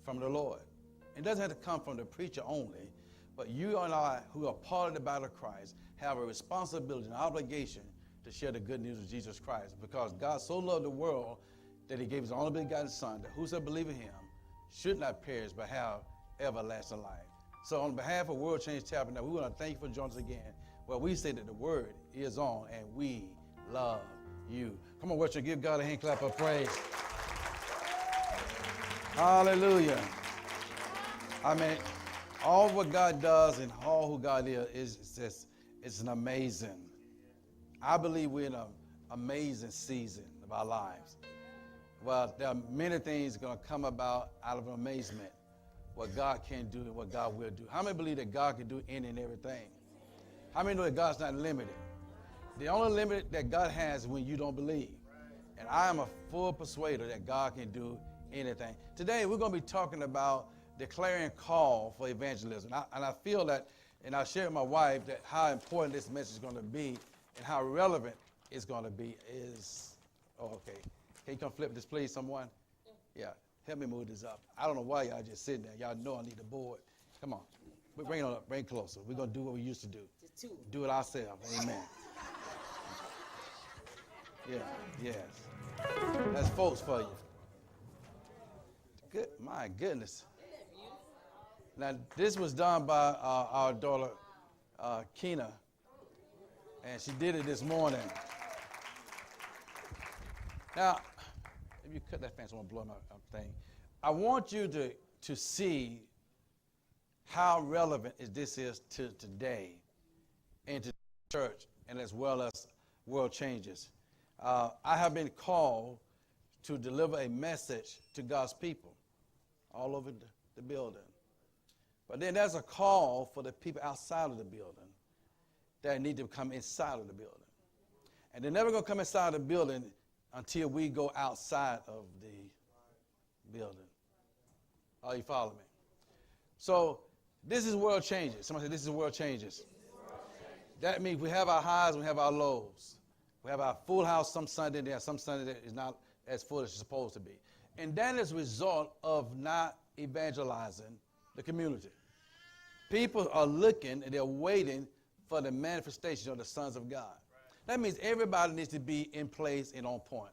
from the Lord. It doesn't have to come from the preacher only, but you and I, who are part of the body of Christ, have a responsibility and obligation to share the good news of Jesus Christ, because God so loved the world that he gave his only begotten Son, that whosoever believes in him should not perish but have everlasting life. So on behalf of World Change Tabernacle, we want to thank you for joining us again, where we say that the word is on and we love you. Come on, worship, give God a hand clap of praise. Hallelujah. I mean, all what God does and all who God is just, it's an amazing. I believe we're in an amazing season of our lives. Well, there are many things going to come about out of amazement, what God can do and what God will do. How many believe that God can do any and everything? How many know that God's not limited? The only limit that God has is when you don't believe. And I am a full persuader that God can do anything. Today, we're going to be talking about the Clarion call for evangelism. And I feel that, and I shared with my wife, that how important this message is going to be and how relevant it's going to be is, oh, okay. Can you come flip this, please, someone? Yeah, help me move this up. I don't know why y'all just sitting there. Y'all know I need a board. Come on. Bring it on up. Bring it closer. We're going to do what we used to do. Do it ourselves. Amen. Yeah, yes. That's folks for you. Good, my goodness. Now, this was done by our daughter, Keena, and she did it this morning. Now, if you cut that fence, I want to blow my thing. I want you to see how relevant this is to today and to the church, and as well as world changes. I have been called to deliver a message to God's people all over the building. But then there's a call for the people outside of the building that need to come inside of the building. And they're never going to come inside the building until we go outside of the building. Are you following me? So this is world changes. Somebody say, this is world changes. That means we have our highs and we have our lows. We have our full house some Sunday, there are some Sunday that is not as full as it's supposed to be. And that is a result of not evangelizing the community. People are looking and they're waiting for the manifestation of the sons of God. That means everybody needs to be in place and on point.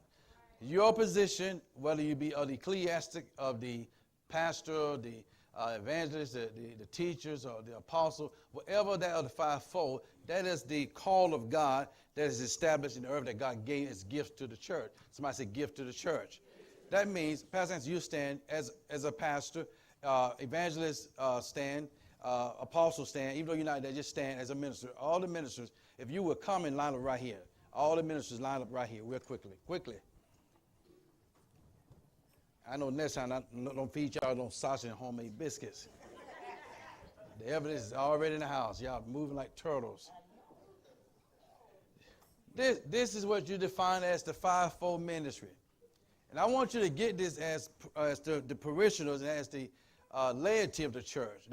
Your position, whether you be of the ecclesiastic, of the pastor, the evangelist, the teachers, or the apostle, whatever that of the fivefold, that is the call of God that is established in the earth that God gave as gifts to the church. Somebody say gift to the church. That means, Pastor Anthony, you stand as a pastor, evangelist stand, apostle stand, even though you're not there, just stand as a minister. All the ministers, if you will come and line up right here. All the ministers line up right here real quickly. Quickly. I know next time I don't feed y'all no sausage and homemade biscuits. The evidence is already in the house. Y'all moving like turtles. This is what you define as the fivefold ministry. And I want you to get this as the parishioners and as the laity of the church.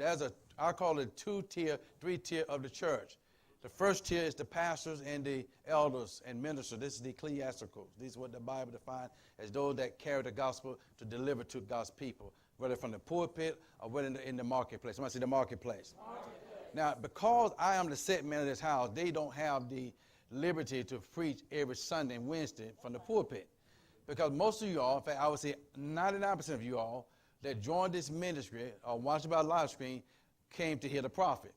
I call it 2-tier, 3-tier of the church. The first tier is the pastors and the elders and ministers. This is the ecclesiasticals. These are what the Bible defines as those that carry the gospel to deliver to God's people, whether from the pulpit or whether in the marketplace. Somebody say the marketplace. Now, because I am the set man of this house, they don't have the liberty to preach every Sunday and Wednesday from the pulpit. Because most of you all, in fact, I would say 99% of you all that joined this ministry or watched by live stream came to hear the prophet.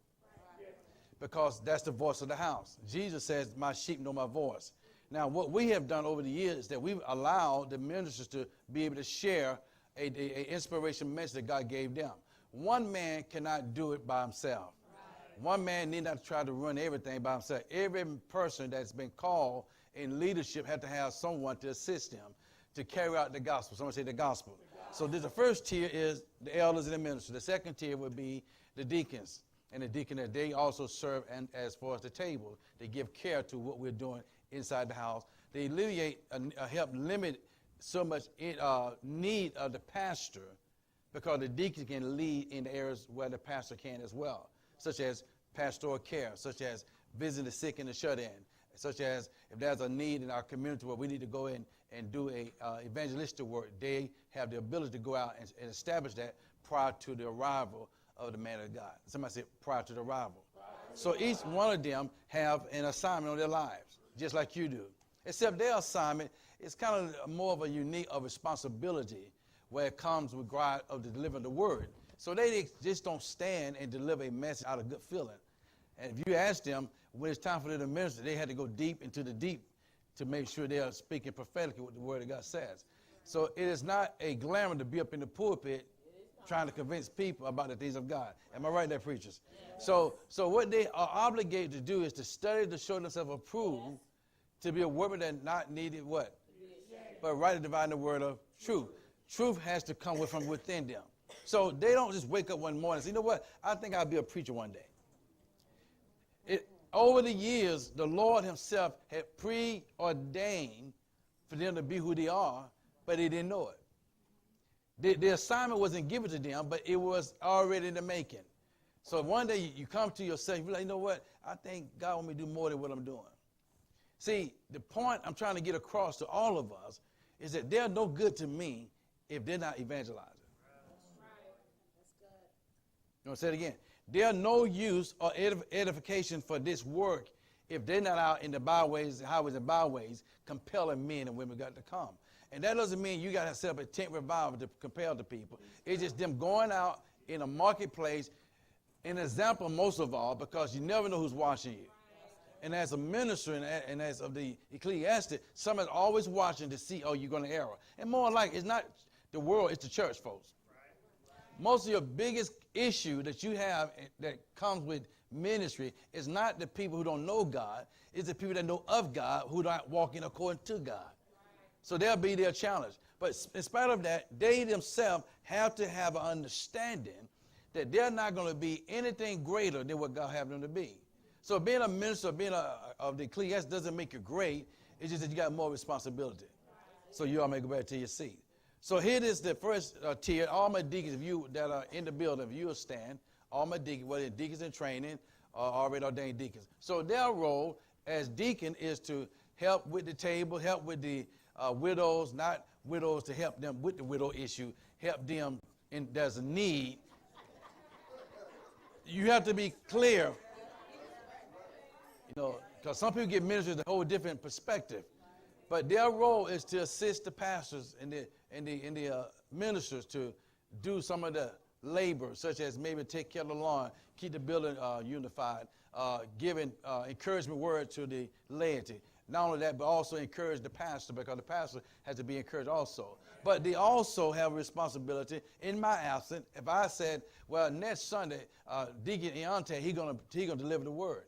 Because that's the voice of the house. Jesus says, my sheep know my voice. Now, what we have done over the years is that we've allowed the ministers to be able to share an inspiration message that God gave them. One man cannot do it by himself. One man need not try to run everything by himself. Every person that's been called in leadership had to have someone to assist them to carry out the gospel. Someone say the gospel. So the first tier is the elders and the ministers. The second tier would be the deacons. And the deacons, they also serve as far as the table. They give care to what we're doing inside the house. They alleviate, help limit so much need of the pastor, because the deacon can lead in the areas where the pastor can as well, such as pastoral care, such as visiting the sick and the shut-in, such as if there's a need in our community where we need to go in and do a evangelistic work, they have the ability to go out and establish that prior to the arrival of the man of God. Somebody said prior to the arrival. So each one of them have an assignment on their lives, just like you do. Except their assignment is kind of more of a unique responsibility where it comes with God of the delivering the word. So they just don't stand and deliver a message out of good feeling. And if you ask them, when it's time for them to minister, they had to go deep into the deep to make sure they are speaking prophetically what the word of God says. So it is not a glamour to be up in the pulpit trying to convince people about the things of God. Am I right there, preachers? Yes. So what they are obligated to do is to study to show themselves approved, to be a workman that not needed what? But rightly divine the word of truth. Truth has to come from within them. So they don't just wake up one morning and say, you know what, I think I'll be a preacher one day. Over the years, the Lord himself had preordained for them to be who they are, but they didn't know it. The assignment wasn't given to them, but it was already in the making. So one day you come to yourself, you're like, you know what, I think God wants me to do more than what I'm doing. See, the point I'm trying to get across to all of us is that they're no good to me if they're not evangelizing. You want to say it again? There's no use or edification for this work if they're not out in the byways, highways, and byways compelling men and women of God to come. And that doesn't mean you got to set up a tent revival to compel the people. It's just them going out in a marketplace, an example most of all, because you never know who's watching you. And as a minister and as of the ecclesiastic, someone's always watching to see, oh, you're going to err. And more like, it's not the world, it's the church, folks. Most of your biggest issue that you have that comes with ministry is not the people who don't know God, it's the people that know of God who don't walk in according to God. So that'll be their challenge. But in spite of that, they themselves have to have an understanding that they're not going to be anything greater than what God has them to be. So being a minister, being of the ecclesiastic doesn't make you great. It's just that you got more responsibility. So you all may go back to your seat. So here is the first tier. All my deacons, if you that are in the building, if you will stand, all my deacons, whether deacons in training or already ordained deacons. So their role as deacon is to help with the table, help with the widows, not widows to help them with the widow issue, help them and there's a need. You have to be clear, you know, because some people get ministers a whole different perspective. But their role is to assist the pastors and the ministers to do some of the labor, such as maybe take care of the lawn, keep the building unified, giving encouragement word to the laity. Not only that, but also encourage the pastor, because the pastor has to be encouraged also. But they also have a responsibility in my absence. If I said, well, next Sunday, Deacon Eante, he's gonna deliver the word.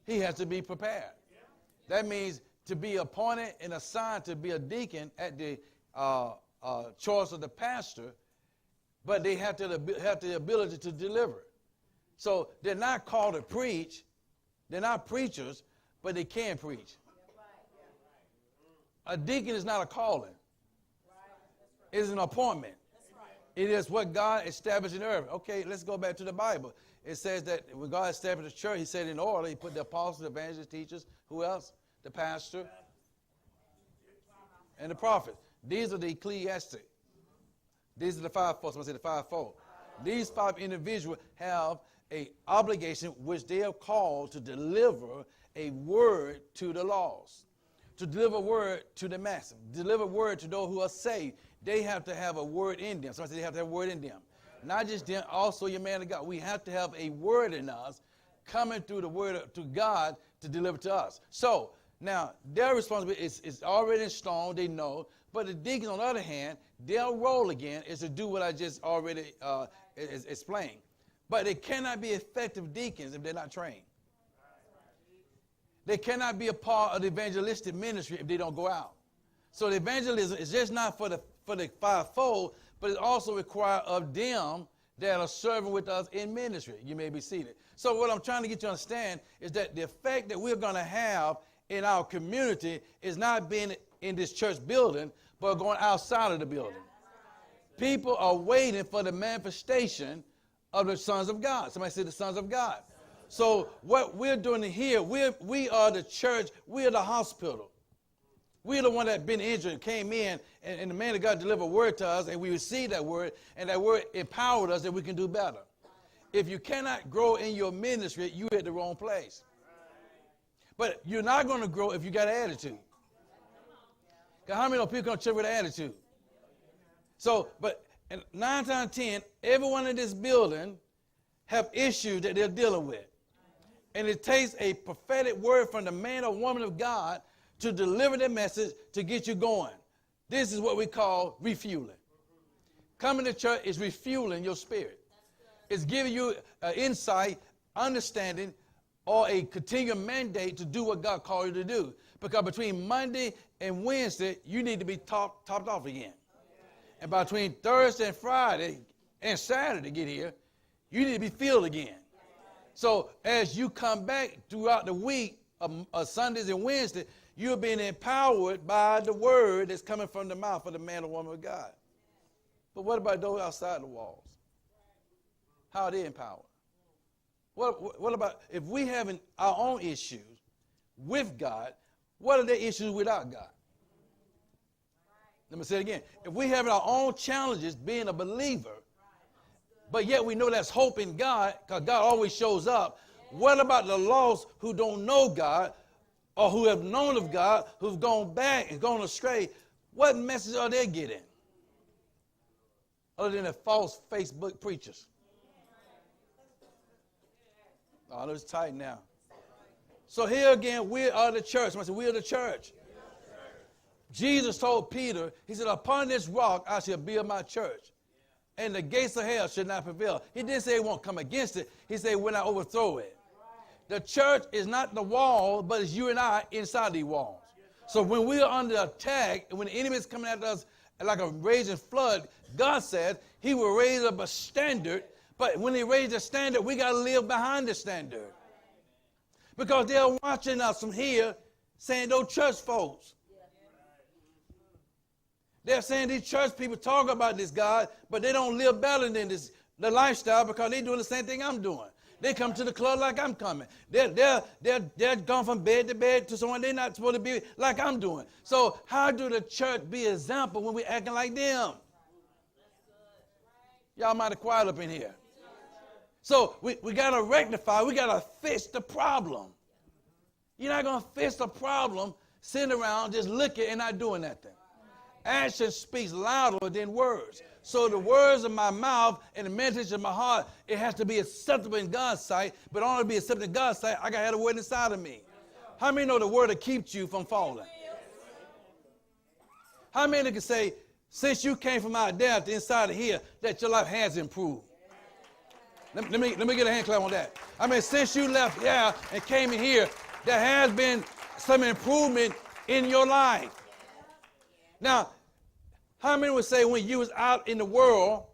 He has to be prepared. That means to be appointed and assigned to be a deacon at the choice of the pastor, but they have the ability to deliver. So they're not called to preach. They're not preachers, but they can preach. A deacon is not a calling. It is an appointment. It is what God established in earth. Okay, let's go back to the Bible. It says that when God established the church, he said in order, he put the apostles, the evangelists, teachers, who else? The pastor and the prophet. These are the ecclesiastic. These are the fivefold. Someone say the fivefold. These five individuals have an obligation which they are called to deliver a word to the lost, to deliver a word to the masses, deliver a word to those who are saved. They have to have a word in them. Somebody say they have to have a word in them. Not just them, also your man of God. We have to have a word in us coming through the word to God to deliver to us. So now their responsibility is already in stone, they know. But the deacons, on the other hand, their role again is to do what I just already explained. But they cannot be effective deacons if they're not trained. They cannot be a part of the evangelistic ministry if they don't go out. So the evangelism is just not for the fivefold, but it also requires of them that are serving with us in ministry. You may be seated. So what I'm trying to get you to understand is that the effect that we're going to have in our community is not being in this church building, but going outside of the building. People are waiting for the manifestation of the sons of God. Somebody say the sons of God. So what we're doing here, we are the church, we are the hospital. We're the one that been injured and came in, and the man of God delivered a word to us, and we received that word, and that word empowered us that we can do better. If you cannot grow in your ministry, you're at the wrong place. But you're not going to grow if you got an attitude. Because how many people come to church with an attitude? So, but 9 times out of 10, everyone in this building have issues that they're dealing with. And it takes a prophetic word from the man or woman of God to deliver the message to get you going. This is what we call refueling. Coming to church is refueling your spirit. It's giving you insight, understanding, or a continual mandate to do what God called you to do. Because between Monday and Wednesday, you need to be topped off again. And between Thursday and Friday and Saturday, get here, you need to be filled again. So as you come back throughout the week, Sundays and Wednesdays, you're being empowered by the word that's coming from the mouth of the man or woman of God. But what about those outside the walls? How are they empowered? What about if we having our own issues with God, what are the issues without God? Let me say it again. If we having our own challenges being a believer, but yet we know that's hope in God, because God always shows up, what about the lost who don't know God or who have known of God, who've gone back and gone astray? What message are they getting? Other than the false Facebook preachers. Oh, it's tight now. So here again, we are the church. Somebody say, we are the church. Jesus told Peter, he said, upon this rock I shall build my church, and the gates of hell should not prevail. He didn't say he won't come against it. He said when I overthrow it. The church is not the wall, but it's you and I inside the walls. So when we are under attack, and when the enemy is coming at us like a raging flood, God said he will raise up a standard. But when he raised the standard, we got to live behind the standard. Because they're watching us from here saying those church folks. They're saying these church people talk about this God, but they don't live better than this, the lifestyle, because they're doing the same thing I'm doing. They come to the club like I'm coming. They're going from bed to bed to someone they're not supposed to be like I'm doing. So how do the church be an example when we acting like them? Y'all might have quiet up in here. So we got to rectify, we got to fix the problem. You're not going to fix the problem sitting around just looking and not doing nothing. Action speaks louder than words. So the words of my mouth and the message of my heart, it has to be acceptable in God's sight. But in order to be acceptable in God's sight, I got to have the word inside of me. How many know the word that keeps you from falling? How many can say, since you came from out there to inside of here, that your life has improved? Let me get a hand clap on that. I mean, since you left here and came in here, there has been some improvement in your life. Now, how many would say when you was out in the world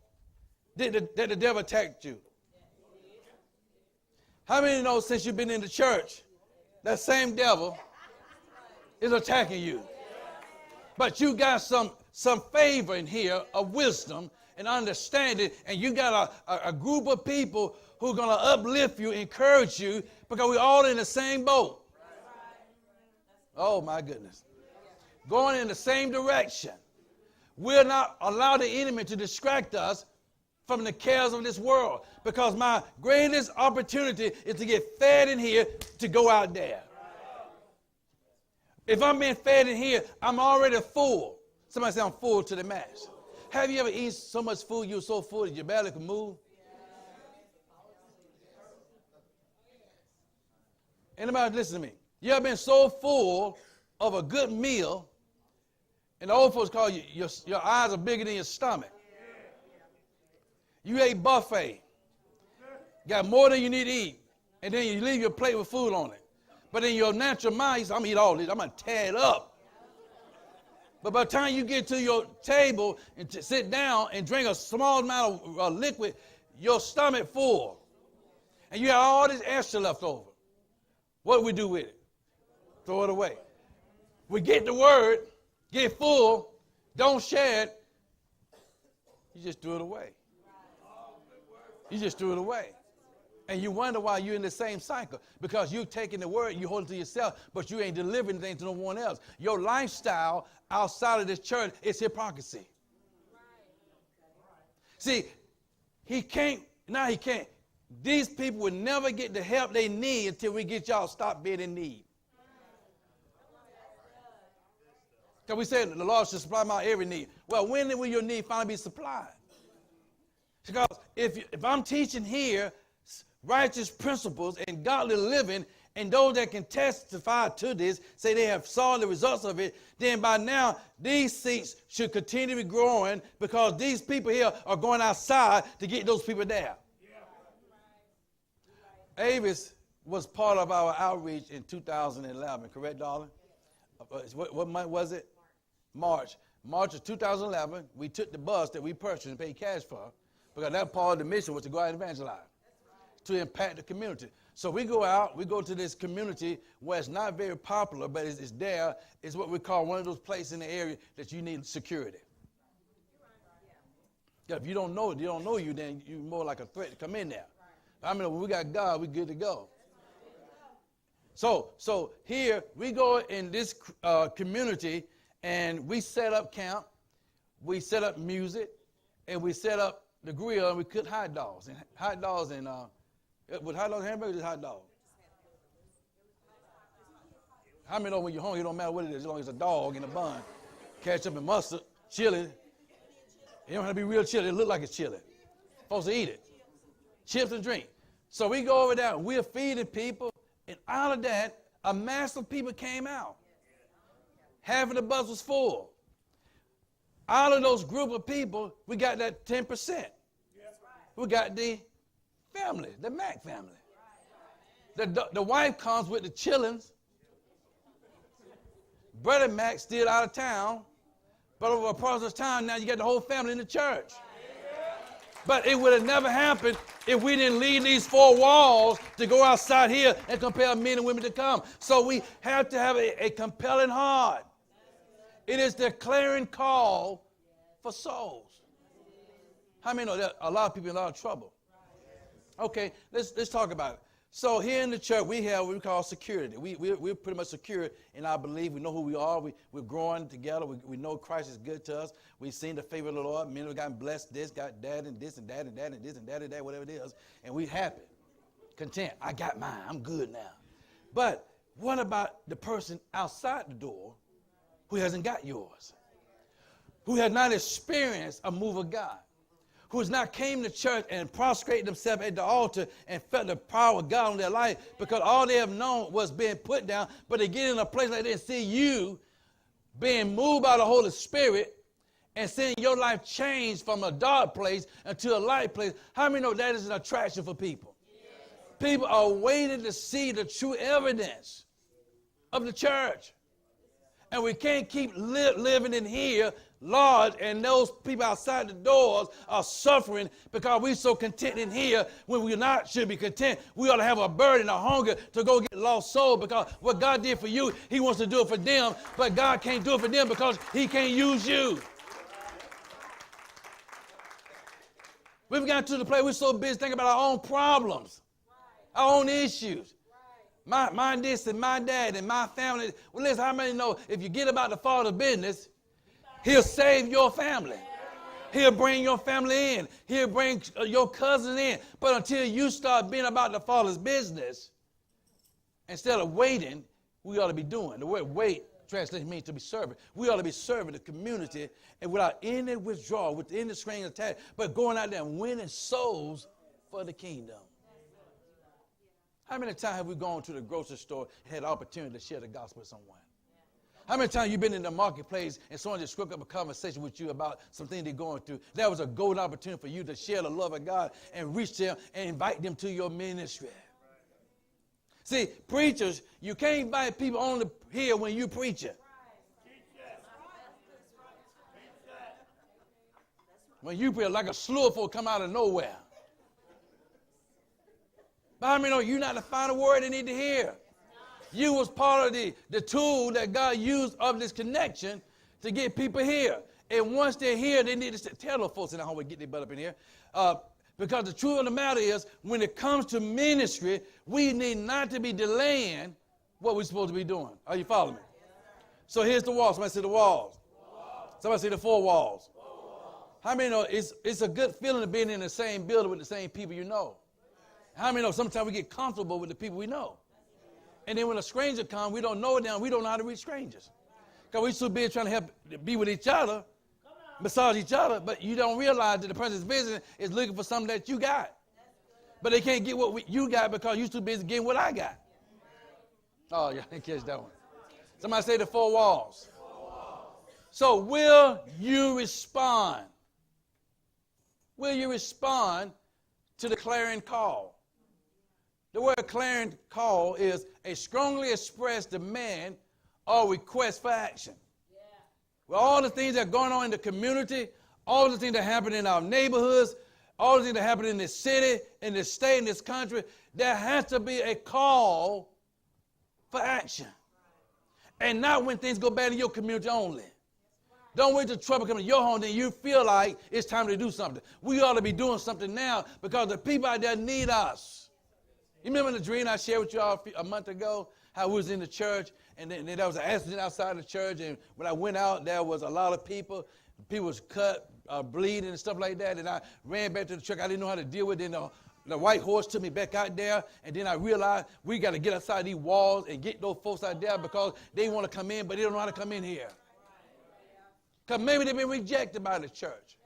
that the devil attacked you? How many know since you've been in the church, that same devil is attacking you? But you got some favor in here of wisdom and understanding, and you got a group of people who are going to uplift you, encourage you, because we're all in the same boat. Oh, my goodness. Going in the same direction. We'll not allow the enemy to distract us from the cares of this world, because my greatest opportunity is to get fed in here to go out there. If I'm being fed in here, I'm already full. Somebody say I'm full to the max. Have you ever eaten so much food you were so full that you barely could move? Anybody listen to me? You ever been so full of a good meal, and the old folks call you, your eyes are bigger than your stomach. You ate buffet, got more than you need to eat, and then you leave your plate with food on it. But in your natural mind, you say, I'm going to eat all this. I'm going to tear it up. But by the time you get to your table and sit down and drink a small amount of liquid, your stomach full. And you have all this extra left over. What do we do with it? Throw it away. We get the word, get full, don't share it. You just threw it away. You just threw it away. And you wonder why you're in the same cycle. Because you're taking the word, you hold it to yourself, but you ain't delivering anything to no one else. Your lifestyle outside of this church is hypocrisy. See, he can't. These people will never get the help they need until we get y'all stop being in need. Because we said the Lord should supply my every need. Well, when will your need finally be supplied? Because if I'm teaching here righteous principles and godly living, and those that can testify to this, say they have saw the results of it, then by now these seats should continue to be growing because these people here are going outside to get those people there. Yeah. Avis was part of our outreach in 2011, correct, darling? What month was it? March. March of 2011, we took the bus that we purchased and paid cash for, because that part of the mission was to go out and evangelize, to impact the community. So we go out, we go to this community where it's not very popular, but it's there. It's what we call one of those places in the area that you need security. Yeah, if you don't know you, then you're more like a threat to come in there. I mean, when we got God, we're good to go. So here we go in this community, and we set up camp, we set up music, and we set up the grill, and we cook hot dogs and with hot dogs and hamburgers, hot dog. How many know when you're hungry, it don't matter what it is, as long as it's a dog in a bun, ketchup and mustard, chili. It don't have to be real chili. It look like it's chili. Supposed to eat it. Chips and drink. So we go over there, and we're feeding people, and out of that, a mass of people came out. Half of the bus was full. Out of those group of people, we got that 10%. We got the family, the Mac family. The wife comes with the chillins. Brother Mac still out of town. But over a process of time, now you got the whole family in the church. But it would have never happened if we didn't leave these four walls to go outside here and compel men and women to come. So we have to have a compelling heart. It is the clarion call for souls. How many know that a lot of people in a lot of trouble? Okay, let's talk about it. So here in the church, we have what we call security. We're pretty much secure in our belief. We know who we are. We're growing together. We know Christ is good to us. We've seen the favor of the Lord. Men have gotten blessed this, got that and this and that and that and this and that and that, whatever it is. And we're happy, content. I got mine. I'm good now. But what about the person outside the door who hasn't got yours? Who has not experienced a move of God? Who has not came to church and prostrated themselves at the altar and felt the power of God on their life, because all they have known was being put down, but they get in a place like that and see you being moved by the Holy Spirit and seeing your life change from a dark place into a light place. How many know that is an attraction for people? Yes. People are waiting to see the true evidence of the church. And we can't keep living in here, Lord, and those people outside the doors are suffering because we're so content in here when we not should be content. We ought to have a burden, a hunger to go get lost soul, because what God did for you, he wants to do it for them, but God can't do it for them because he can't use you. We've gotten to the place we're so busy thinking about our own problems, our own issues. My this and my dad and my family. Well, listen, how many know if you get about the Father's business, he'll save your family. He'll bring your family in. He'll bring your cousins in. But until you start being about the Father's business, instead of waiting, we ought to be doing. The word wait translation means to be serving. We ought to be serving the community, and without any withdrawal, with any string attached, but going out there and winning souls for the kingdom. How many times have we gone to the grocery store and had the opportunity to share the gospel with someone? How many times have you been in the marketplace and someone just struck up a conversation with you about something they're going through? That was a golden opportunity for you to share the love of God and reach them and invite them to your ministry. See, preachers, you can't invite people only here when you preaching. When you preach, like a slew of folk come out of nowhere. But how many know you're not the final word they need to hear? You was part of the tool that God used of this connection to get people here. And once they're here, they need to tell those folks in the hallway, get their butt up in here. Because the truth of the matter is, when it comes to ministry, we need not to be delaying what we're supposed to be doing. Are you following me? So here's the walls. Somebody say the walls. Somebody say the four walls. How many know it's a good feeling to be in the same building with the same people you know? How many know sometimes we get comfortable with the people we know? And then when a stranger comes, we don't know them. We don't know how to reach strangers. Because we're so busy trying to help be with each other, massage each other, but you don't realize that the person's visiting is looking for something that you got. But they can't get what you got because you're too busy getting what I got. Oh, y'all didn't catch that one. Somebody say the four walls. So will you respond? Will you respond to the clarion call? The word clarion call is a strongly expressed demand or request for action. Yeah. With all the things that are going on in the community, all the things that happen in our neighborhoods, all the things that happen in this city, in this state, in this country, there has to be a call for action. And not when things go bad in your community only. Don't wait till trouble comes to your home, then you feel like it's time to do something. We ought to be doing something now because the people out there need us. You remember the dream I shared with you all a month ago? How we was in the church, and then there was an accident outside the church, and when I went out, there was a lot of people. People was cut, bleeding and stuff like that, and I ran back to the truck. I didn't know how to deal with it. Then the white horse took me back out there, and then I realized we got to get outside these walls and get those folks out there because they want to come in, but they don't know how to come in here. Because maybe they've been rejected by the church.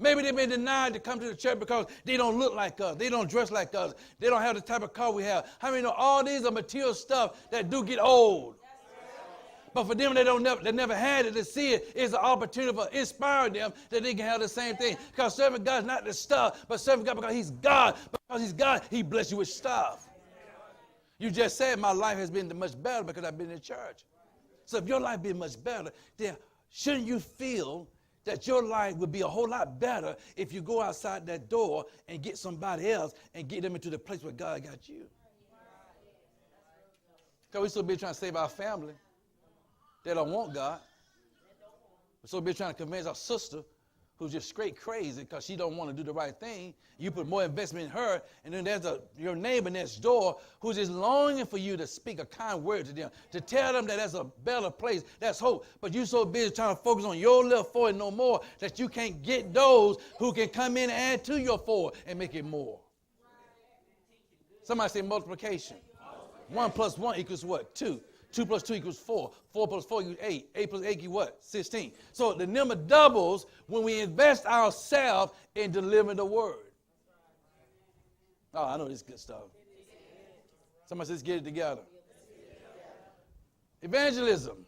Maybe they've been denied to come to the church because they don't look like us. They don't dress like us. They don't have the type of car we have. How many know all these are material stuff that do get old? But for them that never had it, to see it is an opportunity for inspiring them that they can have the same thing. Because serving God is not the stuff, but serving God because He's God. Because He's God, He bless you with stuff. You just said my life has been much better because I've been in church. So if your life been much better, then shouldn't you feel that your life would be a whole lot better if you go outside that door and get somebody else and get them into the place where God got you? Because we're so busy trying to save our family. They don't want God. We're so busy trying to convince our sister who's just straight crazy because she don't want to do the right thing. You put more investment in her, and then there's your neighbor next door who's just longing for you to speak a kind word to them, to tell them that there's a better place, that's hope. But you're so busy trying to focus on your little forward no more that you can't get those who can come in and add to your forward and make it more. Somebody say multiplication. 1 plus 1 equals what? 2. 2 plus 2 equals 4. 4 plus 4 equals 8. 8 plus 8 equals what? 16. So the number doubles when we invest ourselves in delivering the word. Oh, I know this is good stuff. Somebody says, get it together. Evangelism.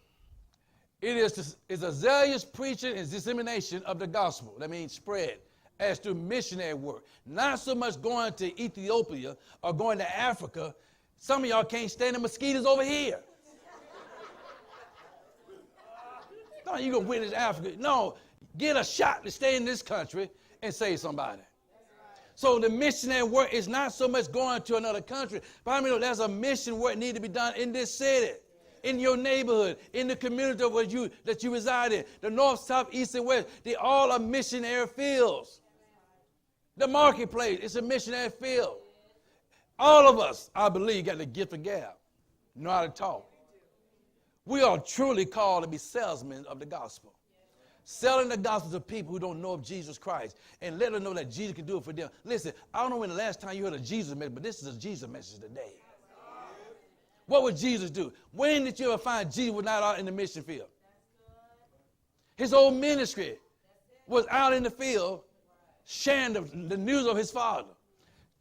It is a zealous preaching and dissemination of the gospel. That means spread. As to missionary work. Not so much going to Ethiopia or going to Africa. Some of y'all can't stand the mosquitoes over here. No, you're going to witness Africa. No, get a shot to stay in this country and save somebody. So the missionary work is not so much going to another country. But I mean, there's a mission work need to be done in this city, in your neighborhood, in the community that you reside in. The north, south, east, and west, they all are missionary fields. The marketplace is a missionary field. All of us, I believe, got the gift of gab, know how to talk. We are truly called to be salesmen of the gospel. Selling the gospel to people who don't know of Jesus Christ and let them know that Jesus can do it for them. Listen, I don't know when the last time you heard a Jesus message, but this is a Jesus message today. What would Jesus do? When did you ever find Jesus was not out in the mission field? His whole ministry was out in the field sharing the news of his Father.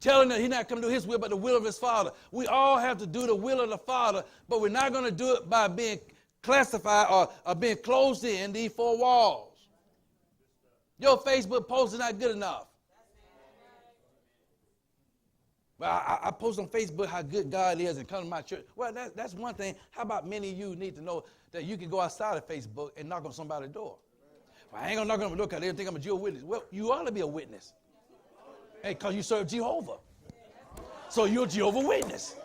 Telling that he's not come to do his will, but the will of his Father. We all have to do the will of the Father, but we're not going to do it by being classified or being closed in these 4 walls. Your Facebook post is not good enough. Well, I post on Facebook how good God is and come to my church. Well, that's one thing. How about many of you need to know that you can go outside of Facebook and knock on somebody's door? Well, I ain't going to knock on the door because they think I'm a Jehovah's Witness. Well, you ought to be a witness. Hey, because you serve Jehovah. So you're a Jehovah's Witness.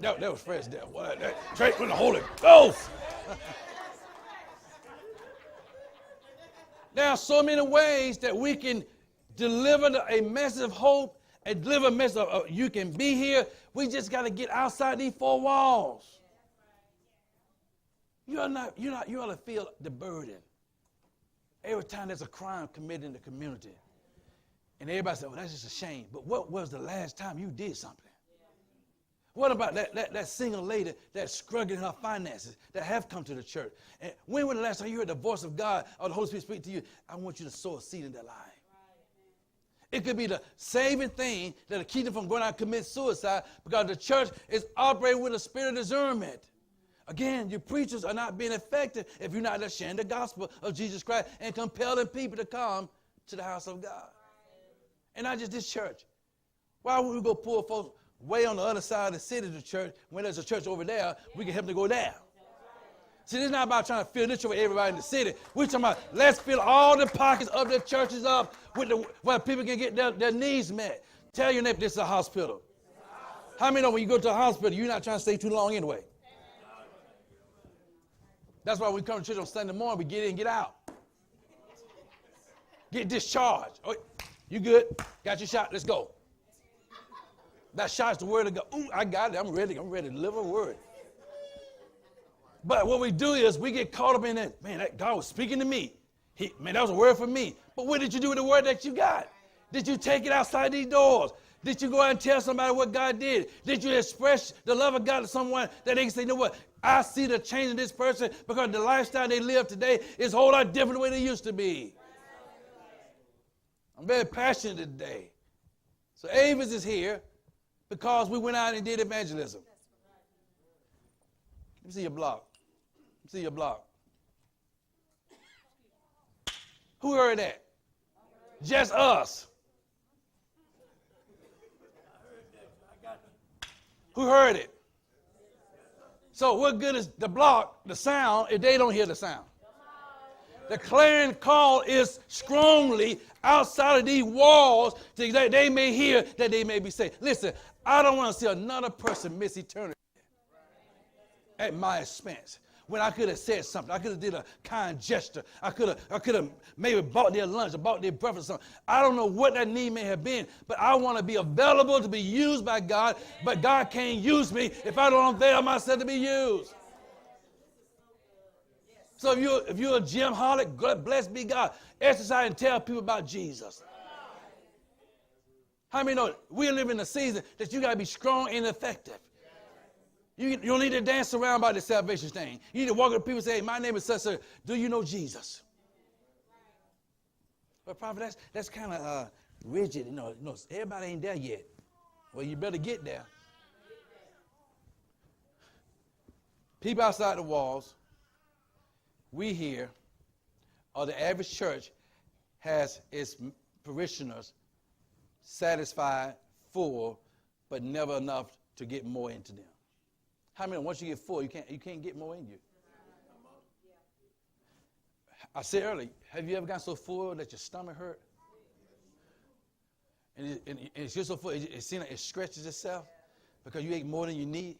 That was fresh there. What? That straight from the Holy Ghost. There are so many ways that we can deliver a message of hope and deliver a message of you can be here. We just got to get outside these four walls. You ought to feel the burden. Every time there's a crime committed in the community, and everybody says, "Oh, that's just a shame." But what was the last time you did something? What about that single lady that's struggling in her finances that have come to the church? And when was the last time you heard the voice of God or the Holy Spirit speak to you? I want you to sow a seed in their life. It could be the saving thing that'll keep them from going out and commit suicide because the church is operating with a spirit of discernment. Again, your preachers are not being effective if you're not sharing the gospel of Jesus Christ and compelling people to come to the house of God. And not just this church. Why would we go pull folks way on the other side of the city to church when there's a church over there? We can help them go there. See, this is not about trying to fill this church with everybody in the city. We're talking about let's fill all the pockets of the churches up where people can get their needs met. Tell your neighbor this is a hospital. How many know when you go to a hospital, you're not trying to stay too long anyway? That's why we come to church on Sunday morning, we get in and get out. Get discharged. Oh, you good? Got your shot? Let's go. That shot's the word of God. Ooh, I got it. I'm ready to deliver a word. But what we do is we get caught up in that. Man, that God was speaking to me. Man, that was a word for me. But what did you do with the word that you got? Did you take it outside these doors? Did you go out and tell somebody what God did? Did you express the love of God to someone that they can say, you know what? I see the change in this person because the lifestyle they live today is a whole lot different than they used to be. I'm very passionate today. So Avis is here because we went out and did evangelism. Let me see your block. Let me see your block. Who heard that? Just us. Who heard it? So what good is the block, the sound, if they don't hear the sound? The clarion call is strongly outside of these walls that they may hear, that they may be saved. Listen, I don't want to see another person miss eternity at my expense. When I could have said something, I could have did a kind gesture. I could have maybe bought their lunch or bought their breakfast or something. I don't know what that need may have been, but I want to be available to be used by God. But God can't use me if I don't avail myself to be used. So if you're a gym holic, God bless be God. Exercise and tell people about Jesus. How many know we live in a season that you got to be strong and effective? You don't need to dance around by the salvation thing. You need to walk up to people and say, hey, my name is such. Do you know Jesus? But Prophet, that's kind of rigid. You know, everybody ain't there yet. Well, you better get there. People outside the walls, we here, or the average church has its parishioners satisfied, full, but never enough to get more into them. How many? Once you get full, you can't get more in you. I said earlier, have you ever gotten so full that your stomach hurt? And it's just so full, it seems like it stretches itself because you ate more than you need.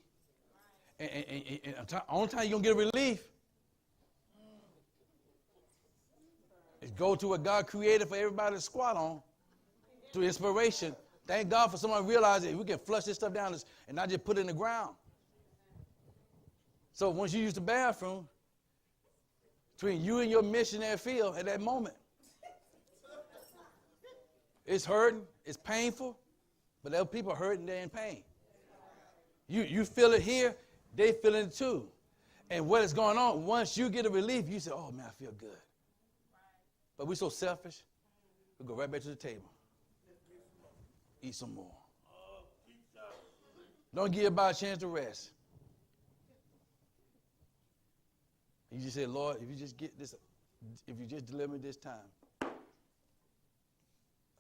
And the only time you're going to get a relief is go to what God created for everybody to squat on through inspiration. Thank God for someone realizing we can flush this stuff down and not just put it in the ground. So once you use the bathroom, between you and your missionary field at that moment, it's hurting, it's painful, but other people are hurting, they're in pain. You feel it here, they feel it too. And what is going on, once you get a relief, you say, oh man, I feel good. But we're so selfish, we go right back to the table. Eat some more. Don't give everybody a chance to rest. You just say, Lord, if you just get this, if you just deliver me this time, I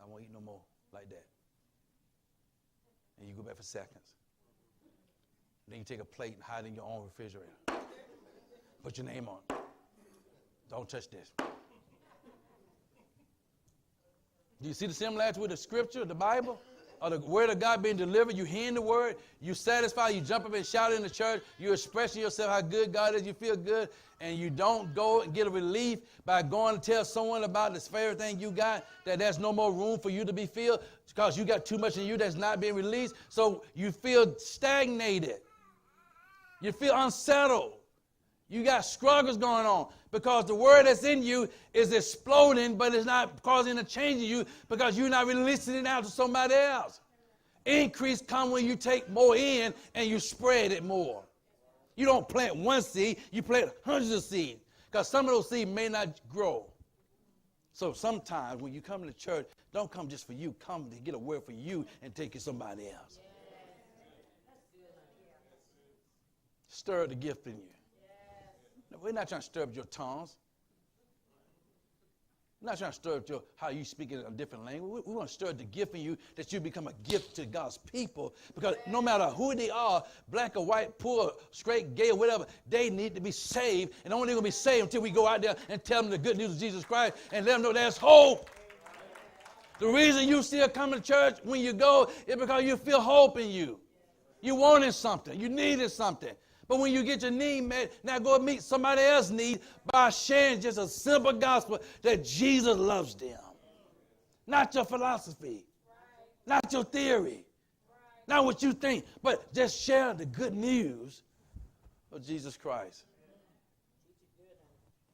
won't eat no more like that. And you go back for seconds. Then you take a plate and hide it in your own refrigerator. Put your name on it. Don't touch this. Do you see the similarity with the scripture, the Bible? of the word of God being delivered. You hearing the word. You satisfied. You jump up and shout in the church. You expressing yourself how good God is. You feel good. And you don't go and get a relief by going to tell someone about this favorite thing you got, that there's no more room for you to be filled because you got too much in you that's not being released. So you feel stagnated. You feel unsettled. You got struggles going on because the word that's in you is exploding, but it's not causing a change in you because you're not releasing it out to somebody else. Increase comes when you take more in and you spread it more. You don't plant one seed, you plant hundreds of seeds because some of those seeds may not grow. So sometimes when you come to church, don't come just for you. Come to get a word for you and take it to somebody else. Stir the gift in you. No, we're not trying to stir up your tongues. We're not trying to stir up how you speak in a different language. We want to stir up the gift in you that you become a gift to God's people. Because no matter who they are, black or white, poor, straight, gay, or whatever, they need to be saved. And only going to be saved until we go out there and tell them the good news of Jesus Christ and let them know there's hope. The reason you still come to church when you go is because you feel hope in you. You wanted something. You needed something. But when you get your need met, now go meet somebody else's need by sharing just a simple gospel that Jesus loves them. Not your philosophy. Not your theory. Not what you think. But just share the good news of Jesus Christ.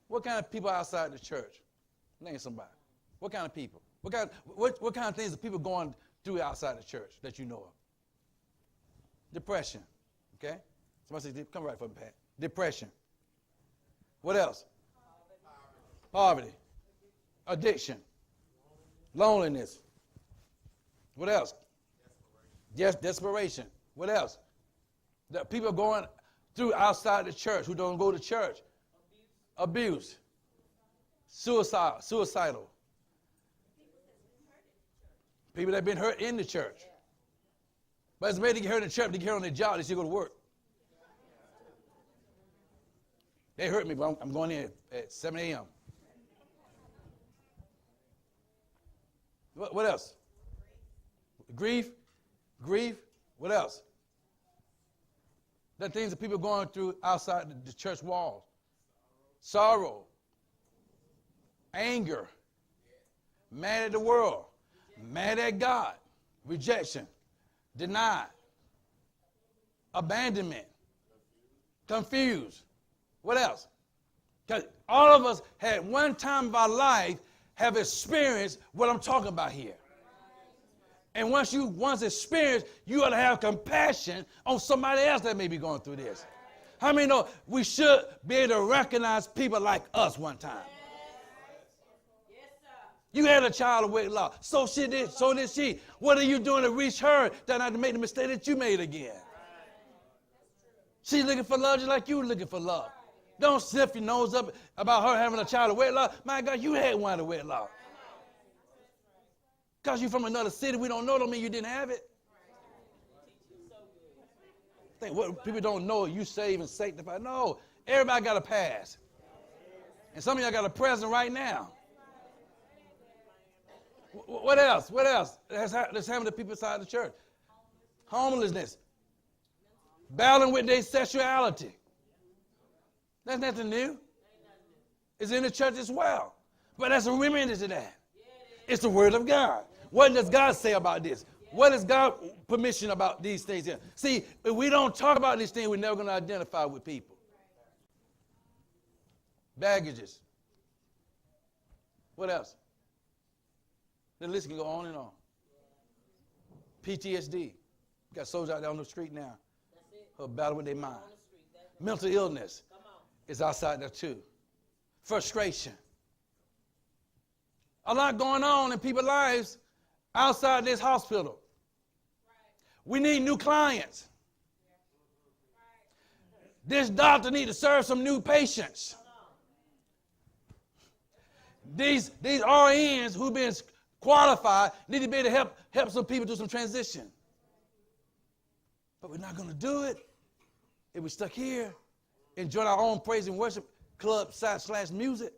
What kind of people outside the church? Name somebody. What kind of people? What kind of things are people going through outside the church that you know of? Depression. Okay? Somebody say, come right for me, Pat. Depression. What else? Poverty. Addiction. Loneliness. What else? Yes, desperation. What else? That people are going through outside the church who don't go to church. Abuse. Suicidal. People that have been hurt in the church. But it's made to get hurt in the church, they get hurt on their job, they still go to work. They hurt me, but I'm going in at 7 a.m. What else? Grief. What else? The things that people are going through outside the church walls. Sorrow. Anger. Mad at the world. Mad at God. Rejection. Denied. Abandonment. Confused. What else? Because all of us at one time of our life have experienced what I'm talking about here. And once experienced, you ought to have compassion on somebody else that may be going through this. How many know we should be able to recognize people like us one time? You had a child of weight loss. So did she. What are you doing to reach her that not to make the mistake that you made again? She's looking for love just like you were looking for love. Don't sniff your nose up about her having a child of weight loss. My God, you had one of weight loss. Because you're from another city we don't know don't mean you didn't have it. Think what people don't know, you saved and sanctified. No, everybody got a past. And some of y'all got a present right now. What else? What else? That's happening to people inside the church. Homelessness. Battling with their sexuality. That's nothing new. It's in the church as well. But that's a remedy to that. It's the word of God. What does God say about this? What is God's permission about these things here? See, if we don't talk about these things, we're never going to identify with people. Baggages. What else? The list can go on and on. PTSD. You got soldiers out there on the street now who are battling with their mind. Mental illness is outside there too. Frustration. A lot going on in people's lives outside this hospital. We need new clients. This doctor needs to serve some new patients. These RNs who've been qualified need to be able to help some people do some transition. But we're not going to do it if we're stuck here, enjoying our own praise and worship club / music.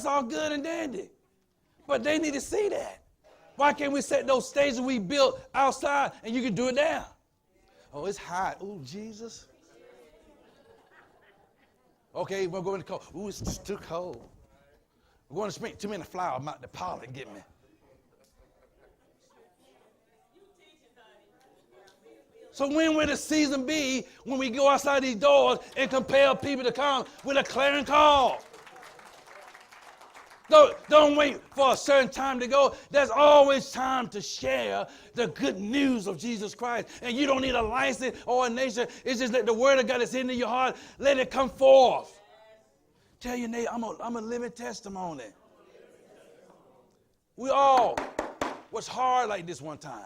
That's all good and dandy. But they need to see that. Why can't we set those stages we built outside and you can do it down? Oh, it's hot. Oh, Jesus. Okay, we're going to cold. Ooh, it's just too cold. We're going to spring. Too many flowers out the pollen get me. So when will the season be when we go outside these doors and compel people to come with a clarion call? Don't wait for a certain time to go. There's always time to share the good news of Jesus Christ. And you don't need a license or a nation. It's just that the word of God is in your heart. Let it come forth. Tell your neighbor, I'm a living testimony. We all was hard like this one time.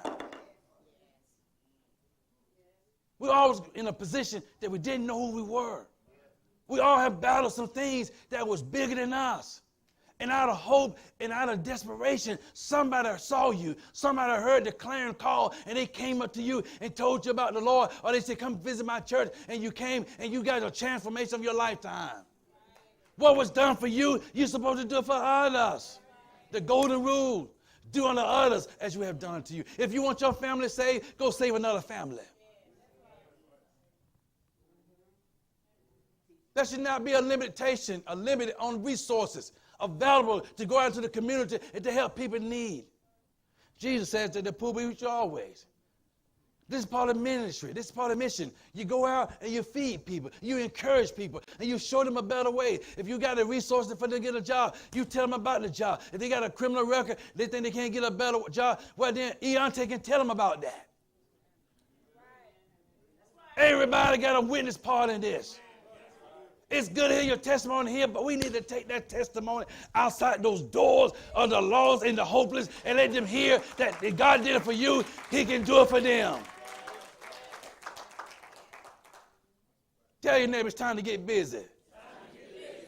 We all was in a position that we didn't know who we were. We all have battled some things that was bigger than us. And out of hope and out of desperation, somebody saw you. Somebody heard the clarion call, and they came up to you and told you about the Lord. Or they said, come visit my church. And you came, and you got a transformation of your lifetime. What was done for you, you're supposed to do for others. The golden rule, do unto others as you have done to you. If you want your family saved, go save another family. There should not be a limitation, a limit on resources available to go out into the community and to help people in need. Jesus says that the poor will reach you always. This is part of ministry. This is part of mission. You go out and you feed people. You encourage people. And you show them a better way. If you got the resources for them to get a job, you tell them about the job. If they got a criminal record, they think they can't get a better job, well then Eonte can tell them about that. Everybody got a witness part in this. It's good to hear your testimony here, but we need to take that testimony outside those doors of the lost and the hopeless and let them hear that if God did it for you, he can do it for them. Tell your neighbor it's time to get busy.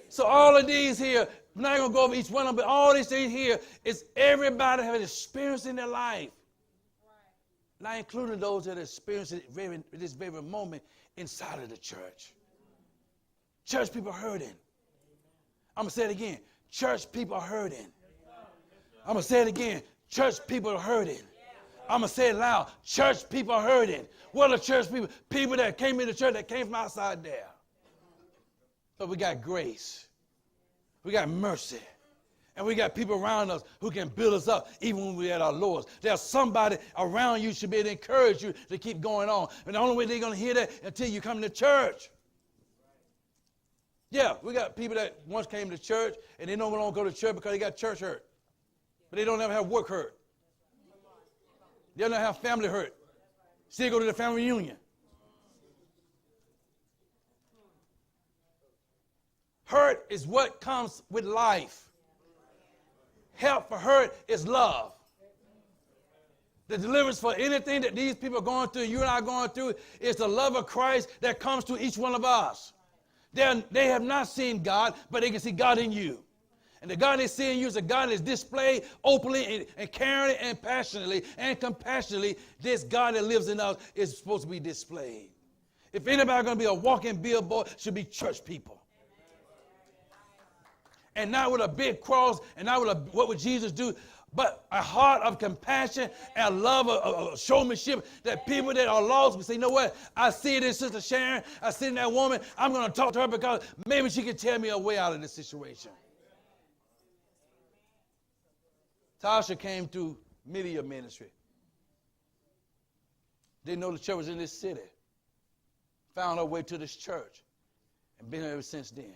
So all of these here, I'm not going to go over each one of them, but all these things here is everybody have an experience in their life. Not including those that experience it this very moment inside of the church. Church people are hurting. I'm going to say it again. Church people are hurting. I'm going to say it again. Church people are hurting. I'm going to say it loud. Church people are hurting. What are church people? People that came into church that came from outside there. But we got grace. We got mercy. And we got people around us who can build us up even when we're at our lowest. There's somebody around you should be able to encourage you to keep going on. And the only way they're going to hear that until you come to church. Yeah, we got people that once came to church and they don't want to go to church because they got church hurt. But they don't ever have work hurt. They don't have family hurt. Still go to the family reunion. Hurt is what comes with life. Help for hurt is love. The deliverance for anything that these people are going through, you and I are going through, is the love of Christ that comes to each one of us. They have not seen God, but they can see God in you. And the God they see in you is a God that is displayed openly and caring and passionately and compassionately. This God that lives in us is supposed to be displayed. If anybody's going to be a walking billboard, it should be church people. And not with a big cross and not with what would Jesus do, but a heart of compassion and love of showmanship that people that are lost can say, you know what? I see it in Sister Sharon. I see it in that woman. I'm going to talk to her because maybe she can tell me a way out of this situation. Tasha came through media ministry. Didn't know the church was in this city. Found her way to this church and been here ever since then.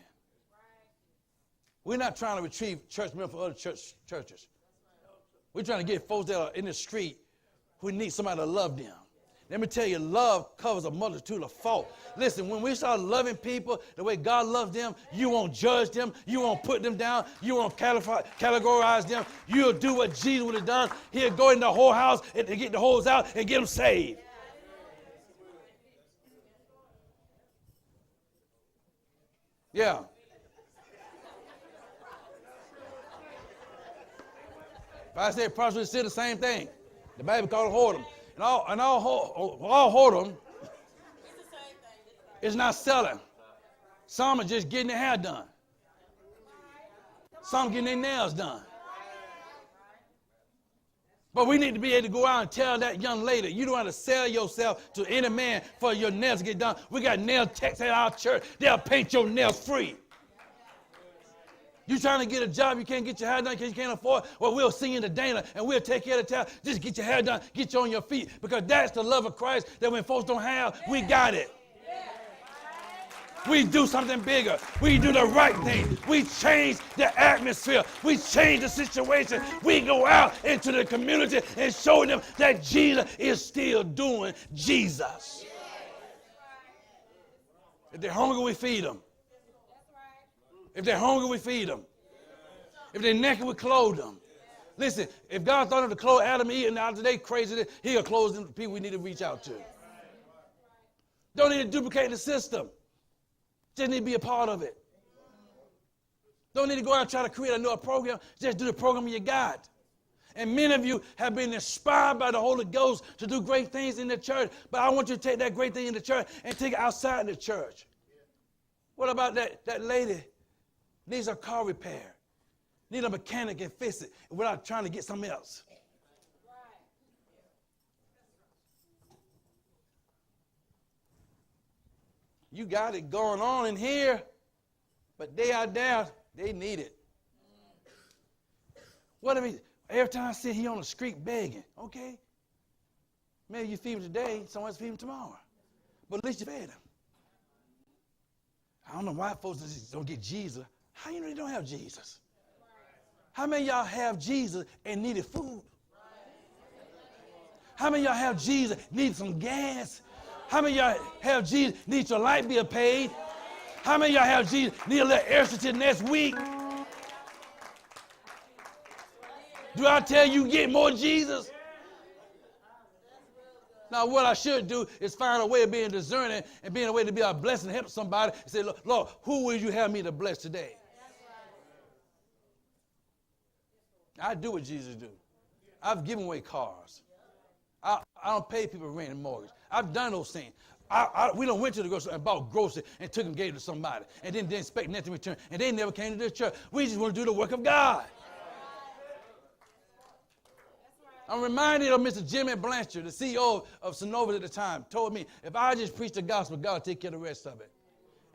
We're not trying to retrieve church members for other churches. We're trying to get folks that are in the street who need somebody to love them. Let me tell you, love covers a multitude of fault. Listen, when we start loving people the way God loves them, you won't judge them. You won't put them down. You won't categorize them. You'll do what Jesus would have done. He'll go in the whole house and get the holes out and get them saved. Yeah. If I say prostitute, it's still the same thing. The Bible called it whoredom. And all whoredom is not selling. Some are just getting their hair done. Some getting their nails done. But we need to be able to go out and tell that young lady, you don't have to sell yourself to any man for your nails to get done. We got nail techs at our church. They'll paint your nails free. You trying to get a job, you can't get your hair done because you can't afford it. Well, we'll send you to Dana and we'll take care of the town. Just get your hair done, get you on your feet. Because that's the love of Christ that when folks don't have, we got it. We do something bigger. We do the right thing. We change the atmosphere. We change the situation. We go out into the community and show them that Jesus is still doing Jesus. If they're hungry, we feed them. If they're hungry, we feed them. If they're naked, we clothe them. Listen, if God thought of to clothe Adam and Eve and now today crazy, he'll clothe the people we need to reach out to. Don't need to duplicate the system. Just need to be a part of it. Don't need to go out and try to create a new program. Just do the program you got. And many of you have been inspired by the Holy Ghost to do great things in the church. But I want you to take that great thing in the church and take it outside the church. What about that lady needs her car repaired? Need a mechanic and fix it without trying to get something else. You got it going on in here, but they out there, they need it. What if every time I see he on the street begging, okay? Maybe you feed him today, someone else feed him tomorrow. But at least you fed him. I don't know why folks just don't get Jesus. How you know they don't have Jesus? How many of y'all have Jesus and needed food? How many of y'all have Jesus, need some gas? How many of y'all have Jesus, need your light bill paid? How many of y'all have Jesus, need a little extra till next week? Do I tell you get more Jesus? Now, what I should do is find a way of being discerning and being a way to be a blessing and help somebody and say, Lord, who will you have me to bless today? I do what Jesus do. I've given away cars. I don't pay people rent and mortgage. I've done those things. We don't went to the grocery store and bought groceries and took them, gave it to somebody, and then didn't expect nothing in return, and they never came to the church. We just want to do the work of God. I'm reminded of Mr. Jimmy Blanchard, the CEO of Synovus at the time, told me, if I just preach the gospel, God will take care of the rest of it.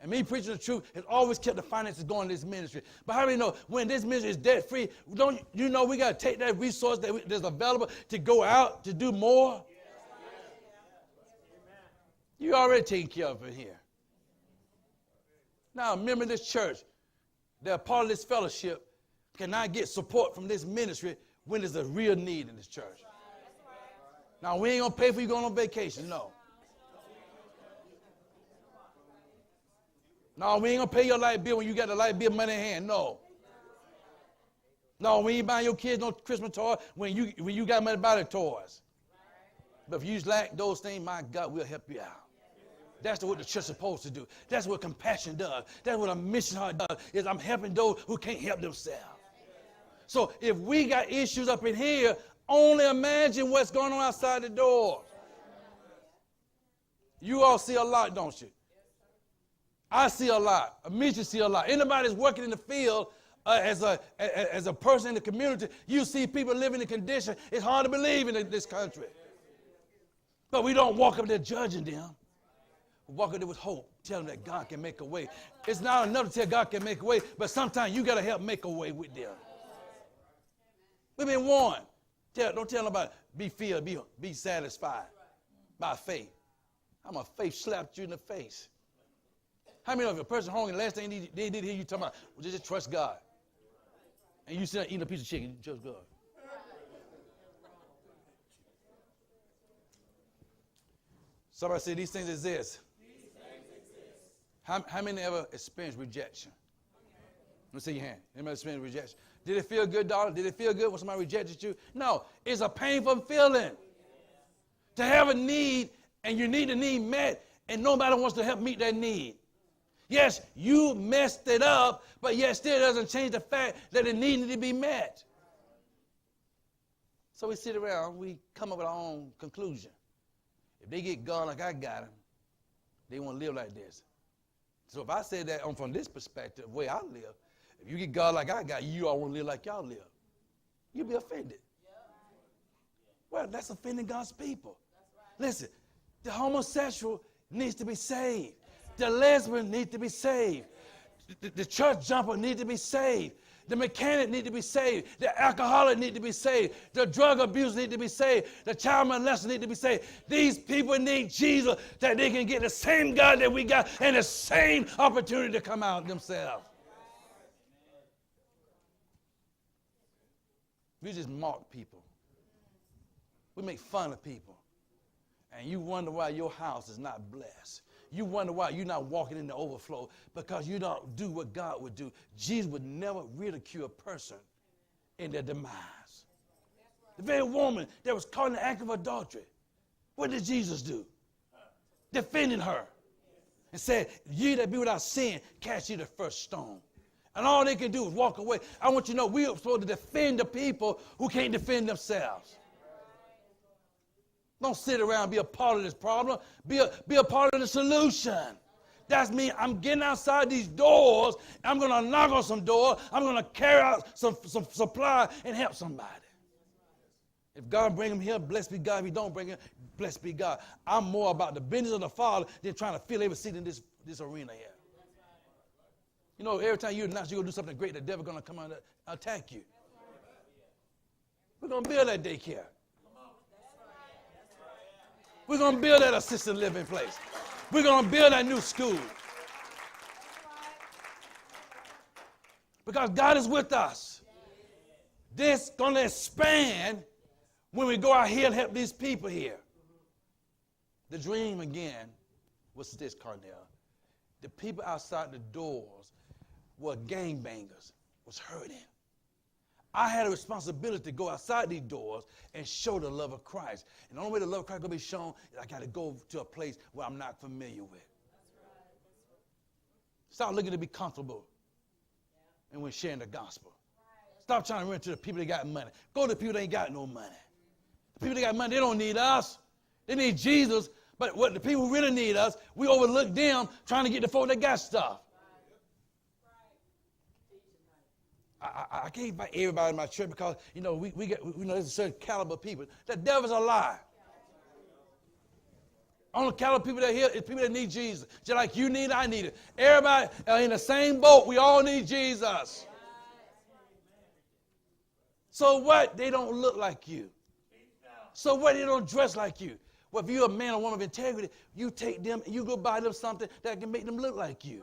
And me preaching the truth has always kept the finances going in this ministry. But how many know when this ministry is debt free, don't you know we got to take that resource that's available to go out to do more? You already taking care of it here. Now, remember this church, they're part of this fellowship, cannot get support from this ministry when there's a real need in this church. Now, we ain't going to pay for you going on vacation, no. No, we ain't going to pay your light bill when you got the light bill money in hand, no. No, we ain't buying your kids no Christmas toy when you got money to buy the toys. But if you lack those things, my God, we'll help you out. That's what the church is supposed to do. That's what compassion does. That's what a mission heart does, is I'm helping those who can't help themselves. So if we got issues up in here, only imagine what's going on outside the door. You all see a lot, don't you? I see a lot. Amisha see a lot. Anybody that's working in the field as a person in the community, you see people living in condition. It's hard to believe in this country. But we don't walk up there judging them. We walk up there with hope, telling them that God can make a way. It's not enough to tell God can make a way, but sometimes you got to help make a way with them. We've been warned. Don't tell nobody, be filled, be satisfied by faith. How much faith slapped you in the face? How many of you, a person hungry, the last thing they did hear you talking about, well, just trust God. And you sit there eating a piece of chicken, you trust God. Somebody say these things exist. How many ever experienced rejection? Let me see your hand. Anybody experienced rejection? Did it feel good, darling? Did it feel good when somebody rejected you? No, it's a painful feeling. To have a need and you need the need met and nobody wants to help meet that need. Yes, you messed it up, but yet still doesn't change the fact that it needed to be met. So we sit around, we come up with our own conclusion. If they get God like I got them, they want to live like this. So if I say that from this perspective, the way I live, If you get God like I got, you all want to live like y'all live. You'll be offended. Well, that's offending God's people. Listen, the homosexual needs to be saved. The lesbian needs to be saved. The church jumper needs to be saved. The mechanic needs to be saved. The alcoholic needs to be saved. The drug abuse needs to be saved. The child molester needs to be saved. These people need Jesus that they can get the same God that we got and the same opportunity to come out themselves. We just mock people. We make fun of people. And you wonder why your house is not blessed. You wonder why you're not walking in the overflow because you don't do what God would do. Jesus would never ridicule a person in their demise. The very woman that was caught in the act of adultery, what did Jesus do? Defended her and said, "Ye that be without sin, cast ye the first stone." And all they can do is walk away. I want you to know we are supposed to defend the people who can't defend themselves. Don't sit around and be a part of this problem. Be a part of the solution. That's me. I'm getting outside these doors. I'm going to knock on some doors. I'm going to carry out some supply and help somebody. If God bring them here, blessed be God. If he don't bring them, blessed be God. I'm more about the business of the Father than trying to fill every seat in this arena here. You know, every time you announce you're going to do something great, the devil's going to come out and attack you. We're going to build that daycare. We're going to build that assisted living place. We're going to build that new school. Because God is with us. This is going to expand when we go out here and help these people here. The dream again was this, Carnell. The people outside the doors were gangbangers, was hurting. I had a responsibility to go outside these doors and show the love of Christ. And the only way the love of Christ is going to be shown is I got to go to a place where I'm not familiar with. Stop looking to be comfortable and when sharing the gospel. Stop trying to run to the people that got money. Go to the people that ain't got no money. The people that got money, they don't need us. They need Jesus. But what the people who really need us, we overlook them trying to get the folk that got stuff. I can't invite everybody in my church because, you know, we there's a certain caliber of people. The devil's a lie. Only caliber of people that are here is people that need Jesus. Just like you need it, I need it. Everybody are in the same boat. We all need Jesus. So what? They don't look like you. So what? They don't dress like you. Well, if you're a man or woman of integrity, you take them and you go buy them something that can make them look like you.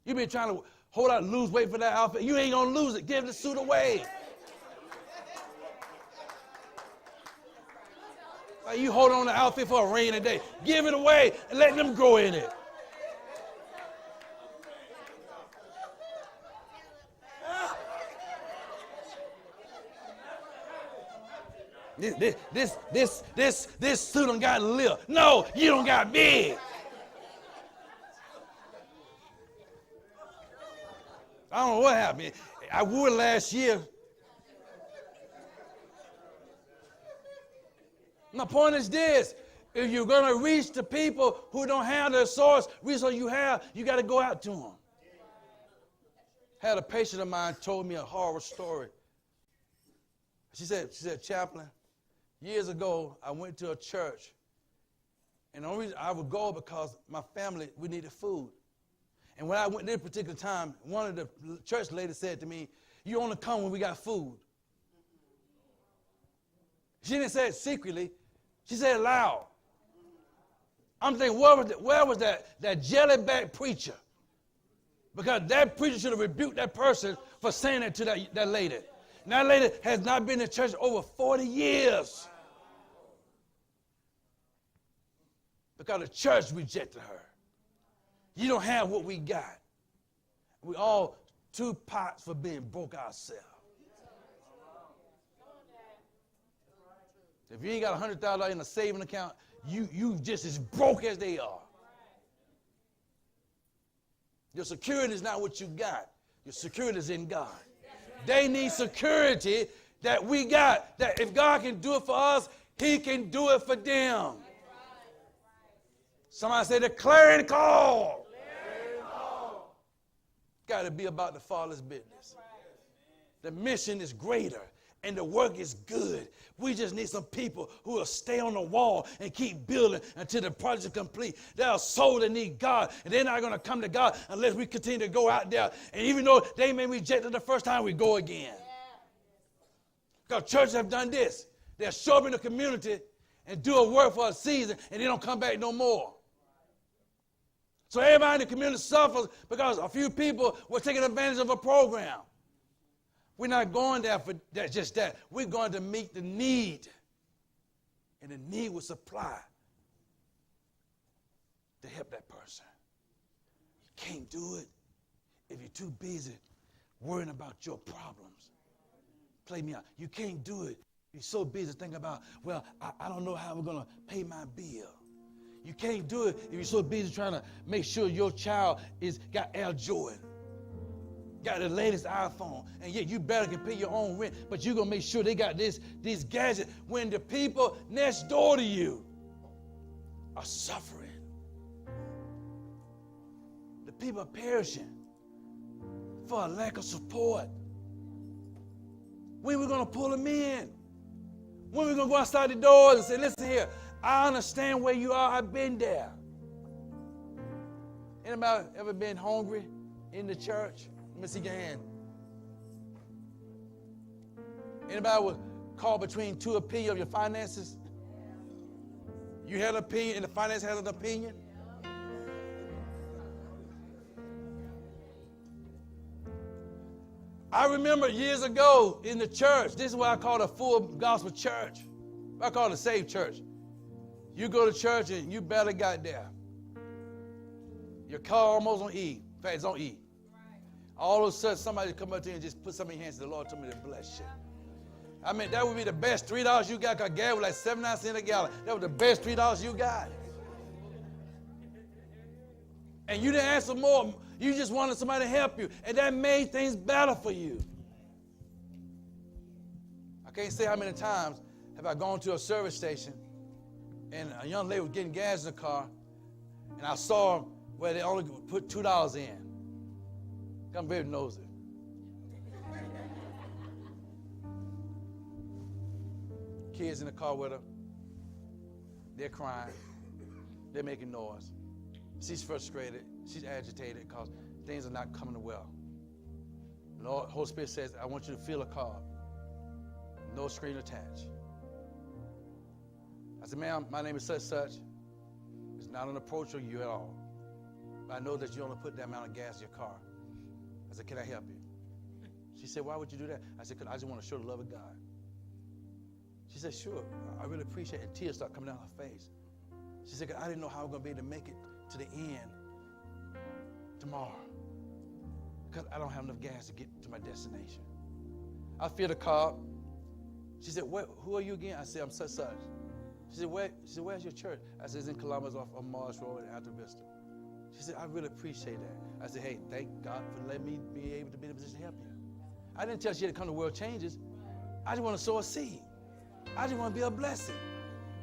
You've been trying to hold out and lose weight for that outfit. You ain't going to lose it. Give the suit away. Like you hold on the outfit for a rainy day. Give it away and let them grow in it. This suit done got little. No, you don't got big. I don't know what happened. I wore it last year. My point is this. If you're going to reach the people who don't have the resource you have, you got to go out to them. Had a patient of mine told me a horror story. She said, Chaplain, years ago, I went to a church. And the only reason I would go because my family, we needed food. And when I went there at a particular time, one of the church ladies said to me, "You only come when we got food." She didn't say it secretly. She said it loud. I'm thinking, where was that jellyback preacher? Because that preacher should have rebuked that person for saying that to that lady. And that lady has not been in church over 40 years. Because the church rejected her. You don't have what we got. We all two pots for being broke ourselves. If you ain't got $100,000 in a saving account, you just as broke as they are. Your security is not what you got. Your security is in God. They need security that we got. That if God can do it for us, he can do it for them. Somebody say the clarion call. got to be about the Father's business. The mission is greater and the work is good. We just need some people who will stay on the wall and keep building until the project is complete. There are souls that need God, and they're not going to come to God unless we continue to go out there. And even though they may reject it the first time, we go again. Because churches have done this. They'll show up in the community and do a work for a season, and they don't come back no more. So everybody in the community suffers because a few people were taking advantage of a program. We're not going there for that, just that. We're going to meet the need. And the need will supply to help that person. You can't do it if you're too busy worrying about your problems. Play me out. You can't do it. You're so busy thinking about, well, I don't know how we're going to pay my bill. You can't do it if you're so busy trying to make sure your child got Air Jordan. Got the latest iPhone, and yet you better can pay your own rent, but you're going to make sure they got these gadgets when the people next door to you are suffering. The people are perishing for a lack of support. When are we going to pull them in? When are we going to go outside the doors and say, listen here, I understand where you are. I've been there. Anybody ever been hungry in the church? Let me see your hand. Anybody was caught between two opinions of your finances? You had an opinion and the finance had an opinion? I remember years ago in the church, this is what I call a full gospel church. I call it a saved church. You go to church and you barely got there. Your car almost on E. In fact, it's on E. All of a sudden, somebody come up to you and just put something in your hands. The Lord told me to bless you. I mean, that would be the best $3 you got, because gas was like 79 cents a gallon. That was the best $3 you got. And you didn't ask for more. You just wanted somebody to help you. And that made things better for you. I can't say how many times have I gone to a service station and a young lady was getting gas in the car, and I saw where they only put $2 in. I'm very nosy. Kids in the car with her. They're crying. They're making noise. She's frustrated. She's agitated because things are not coming well. The Holy Spirit says, I want you to fill a card. No screen attached. I said, ma'am, my name is such. It's not an approach on you at all. But I know that you only put that amount of gas in your car. I said, can I help you? She said, why would you do that? I said, because I just want to show the love of God. She said, sure, I really appreciate it. And tears started coming down her face. She said, I didn't know how I was going to be able to make it to the end tomorrow because I don't have enough gas to get to my destination. I filled the car. She said, who are you again? I said, I'm such. She said, where's your church? I said, it's in Columbus off of Mars Road in Alta Vista. She said, I really appreciate that. I said, hey, thank God for letting me be able to be in a position to help you. I didn't tell her she had to come to World Changes. I just want to sow a seed. I just want to be a blessing.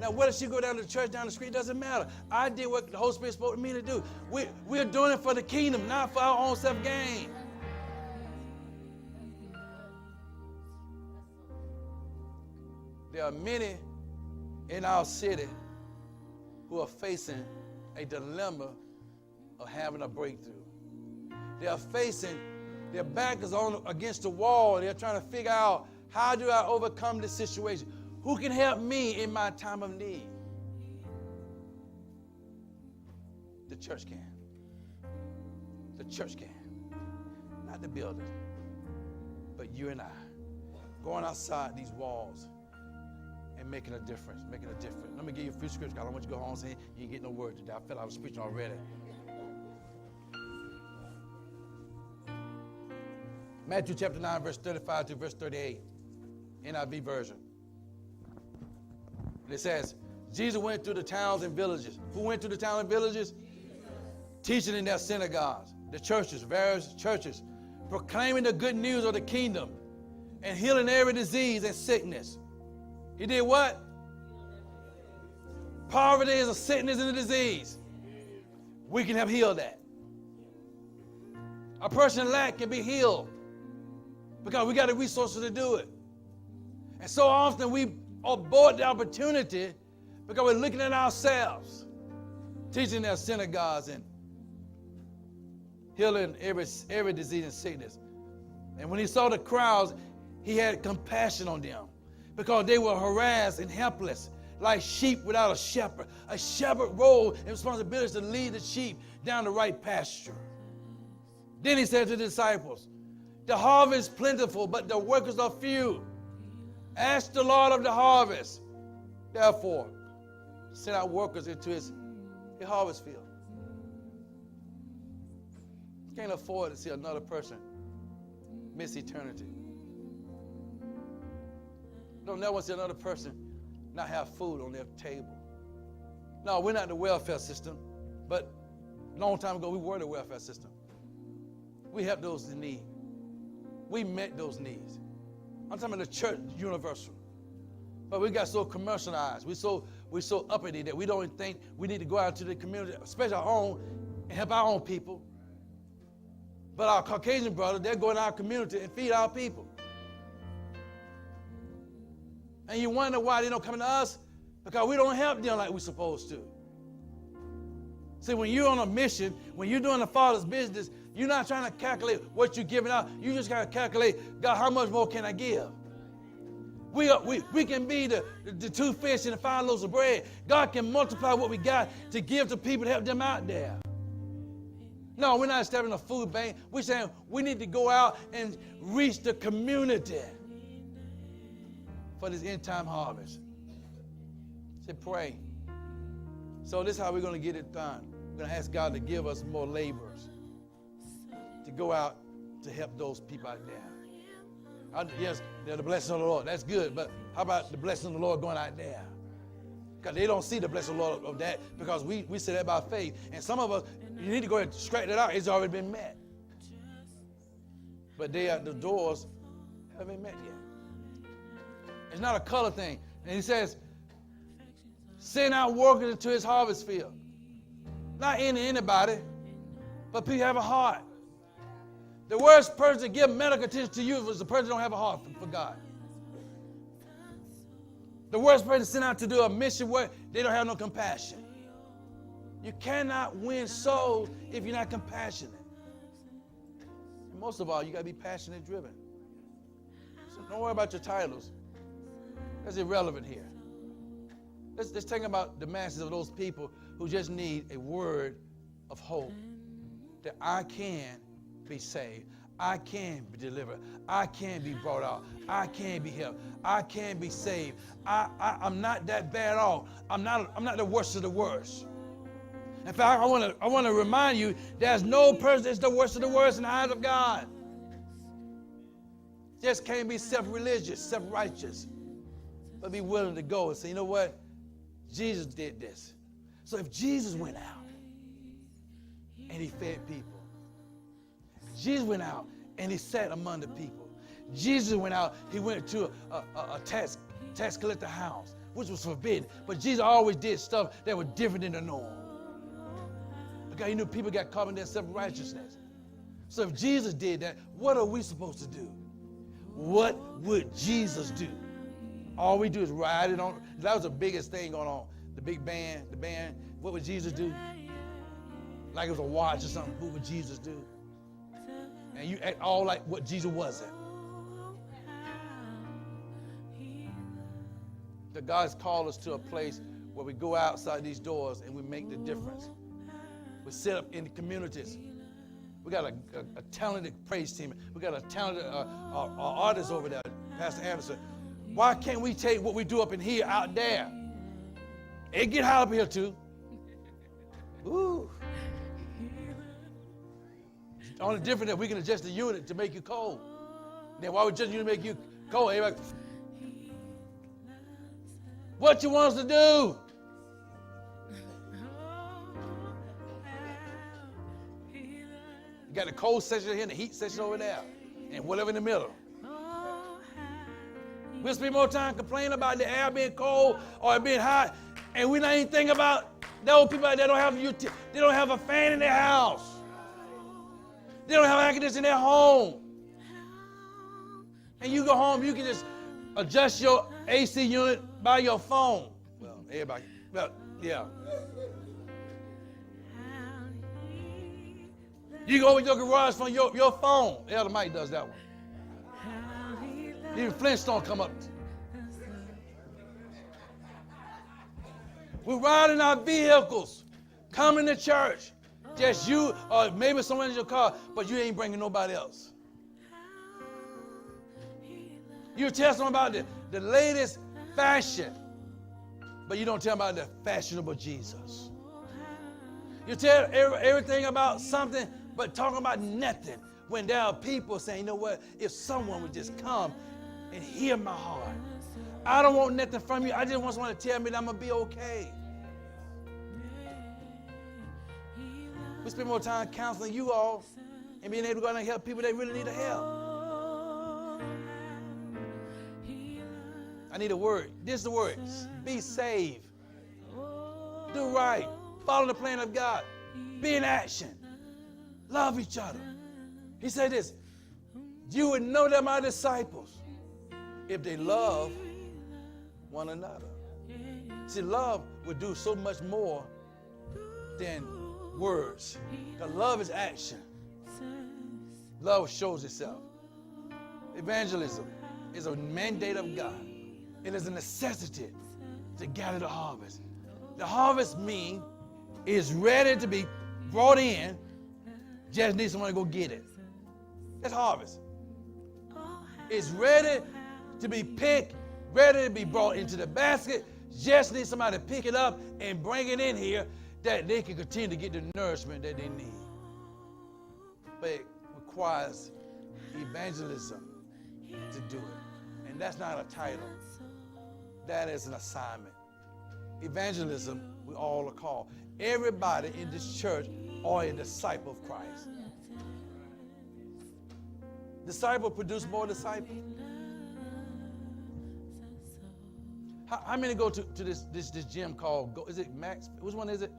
Now, whether she go down to the church down the street, doesn't matter. I did what the Holy Spirit spoke to me to do. We're doing it for the kingdom, not for our own self-gain. There are many in our city who are facing a dilemma of having a breakthrough. They are facing, their back is on against the wall. They're trying to figure out, how do I overcome this situation? Who can help me in my time of need? The church can. The church can. Not the building, but you and I. Going outside these walls and making a difference, Let me give you a few scriptures. I don't want you to go home saying you didn't get no word today. I felt I was preaching already. Matthew chapter 9, verse 35 to verse 38, NIV version. It says, Jesus went through the towns and villages. Who went through the towns and villages? Jesus. Teaching in their synagogues, the churches, various churches, proclaiming the good news of the kingdom and healing every disease and sickness. He did what? Poverty is a sickness and a disease. We can help heal that. A person in lack can be healed because we got the resources to do it. And so often we abort the opportunity because we're looking at ourselves, teaching their synagogues and healing every disease and sickness. And when he saw the crowds, he had compassion on them because they were harassed and helpless, like sheep without a shepherd. A shepherd role and responsibility to lead the sheep down the right pasture. Then he said to the disciples, the harvest is plentiful, but the workers are few. Ask the Lord of the harvest, therefore, send out workers into his harvest field. Can't afford to see another person miss eternity. Don't never want to see another person not have food on their table. No, we're not the welfare system, but a long time ago we were the welfare system. We helped those in need. We met those needs. I'm talking about the church universal. But we got so commercialized. We're so uppity that we don't even think we need to go out into the community, especially our own, and help our own people. But our Caucasian brothers, they're going to our community and feed our people. And you wonder why they don't come to us? Because we don't help them like we're supposed to. See, when you're on a mission, when you're doing the Father's business, you're not trying to calculate what you're giving out. You just got to calculate, God, how much more can I give? We can be the 2 fish and the 5 loaves of bread. God can multiply what we got to give to people to help them out there. No, we're not establishing a food bank. We're saying we need to go out and reach the community for this end time harvest. Say, pray. So this is how we're going to get it done. We're going to ask God to give us more laborers to go out to help those people out there. Yes, they're the blessing of the Lord. That's good. But how about the blessing of the Lord going out there? Because they don't see the blessing of the Lord of that because we say that by faith. And some of us, you need to go ahead and straighten it out. It's already been met. But the doors haven't been met yet. It's not a color thing. And he says, send out workers into his harvest field. Not anybody, but people have a heart. The worst person to give medical attention to you is the person who don't have a heart for God. The worst person sent out to do a mission work, they don't have no compassion. You cannot win souls if you're not compassionate. And most of all, you got to be passionate driven. So don't worry about your titles. That's irrelevant here. Let's think about the masses of those people who just need a word of hope that I can be saved. I can be delivered. I can be brought out. I can be helped. I can be saved. I'm not that bad off. I'm not the worst of the worst. In fact, I want to remind you, there's no person that's the worst of the worst in the eyes of God. Just can't be self-religious, self-righteous, but be willing to go and say, you know what? Jesus did this. So if Jesus went out and he fed people, Jesus went out and he sat among the people. Jesus went out, he went to a tax collector house, which was forbidden. But Jesus always did stuff that was different than the norm. Because he knew people got caught in their self-righteousness. So if Jesus did that, what are we supposed to do? What would Jesus do? All we do is ride it on. That was the biggest thing going on. The big band, what would Jesus do? Like it was a watch or something. What would Jesus do? And you act all like what Jesus wasn't. That God's called us to a place where we go outside these doors and we make the difference. We set up in the communities. We got a talented praise team. We got a talented artist over there, Pastor Anderson. Why can't we take what we do up in here out there? It get hot up here too. Ooh. The only difference that we can adjust the unit to make you cold. Then why would just unit make you cold? Everybody, what you want us to do? You got the cold section here and the heat section over there. And whatever in the middle. We'll spend more time complaining about the air being cold or it being hot, and we're not even thinking about those people that don't have a fan in their house. They don't have air conditioning in their home. And you go home, you can just adjust your AC unit by your phone. Well, everybody, well, yeah. You go with your garage from your phone. Elder Mike does that one. Even Flintstone come up. We're riding our vehicles, coming to church. Just you or maybe someone in your car, but you ain't bringing nobody else. You tell someone about the latest fashion, but you don't tell them about the fashionable Jesus. You tell everything about something, but talking about nothing. When there are people saying, you know what, if someone would just come and hear my heart. I don't want nothing from you. I just want someone to tell me that I'm going to be okay. We spend more time counseling you all and being able to go out and help people that really need the help. I need a word. This is the word. Be saved. Do right. Follow the plan of God. Be in action. Love each other. He said this, you would know that my disciples if they love one another. See, love would do so much more than words. Because love is action. Love shows itself. Evangelism is a mandate of God. It is a necessity to gather the harvest. The harvest means it's ready to be brought in, just need someone to go get it. That's harvest. It's ready to be picked, ready to be brought into the basket, just need somebody to pick it up and bring it in here that they can continue to get the nourishment that they need. But it requires evangelism to do it. And that's not a title. That is an assignment. Evangelism, we all are called. Everybody in this church are a disciple of Christ. Disciple produce more disciples. How many go to this gym called, is it Max? Which one is it?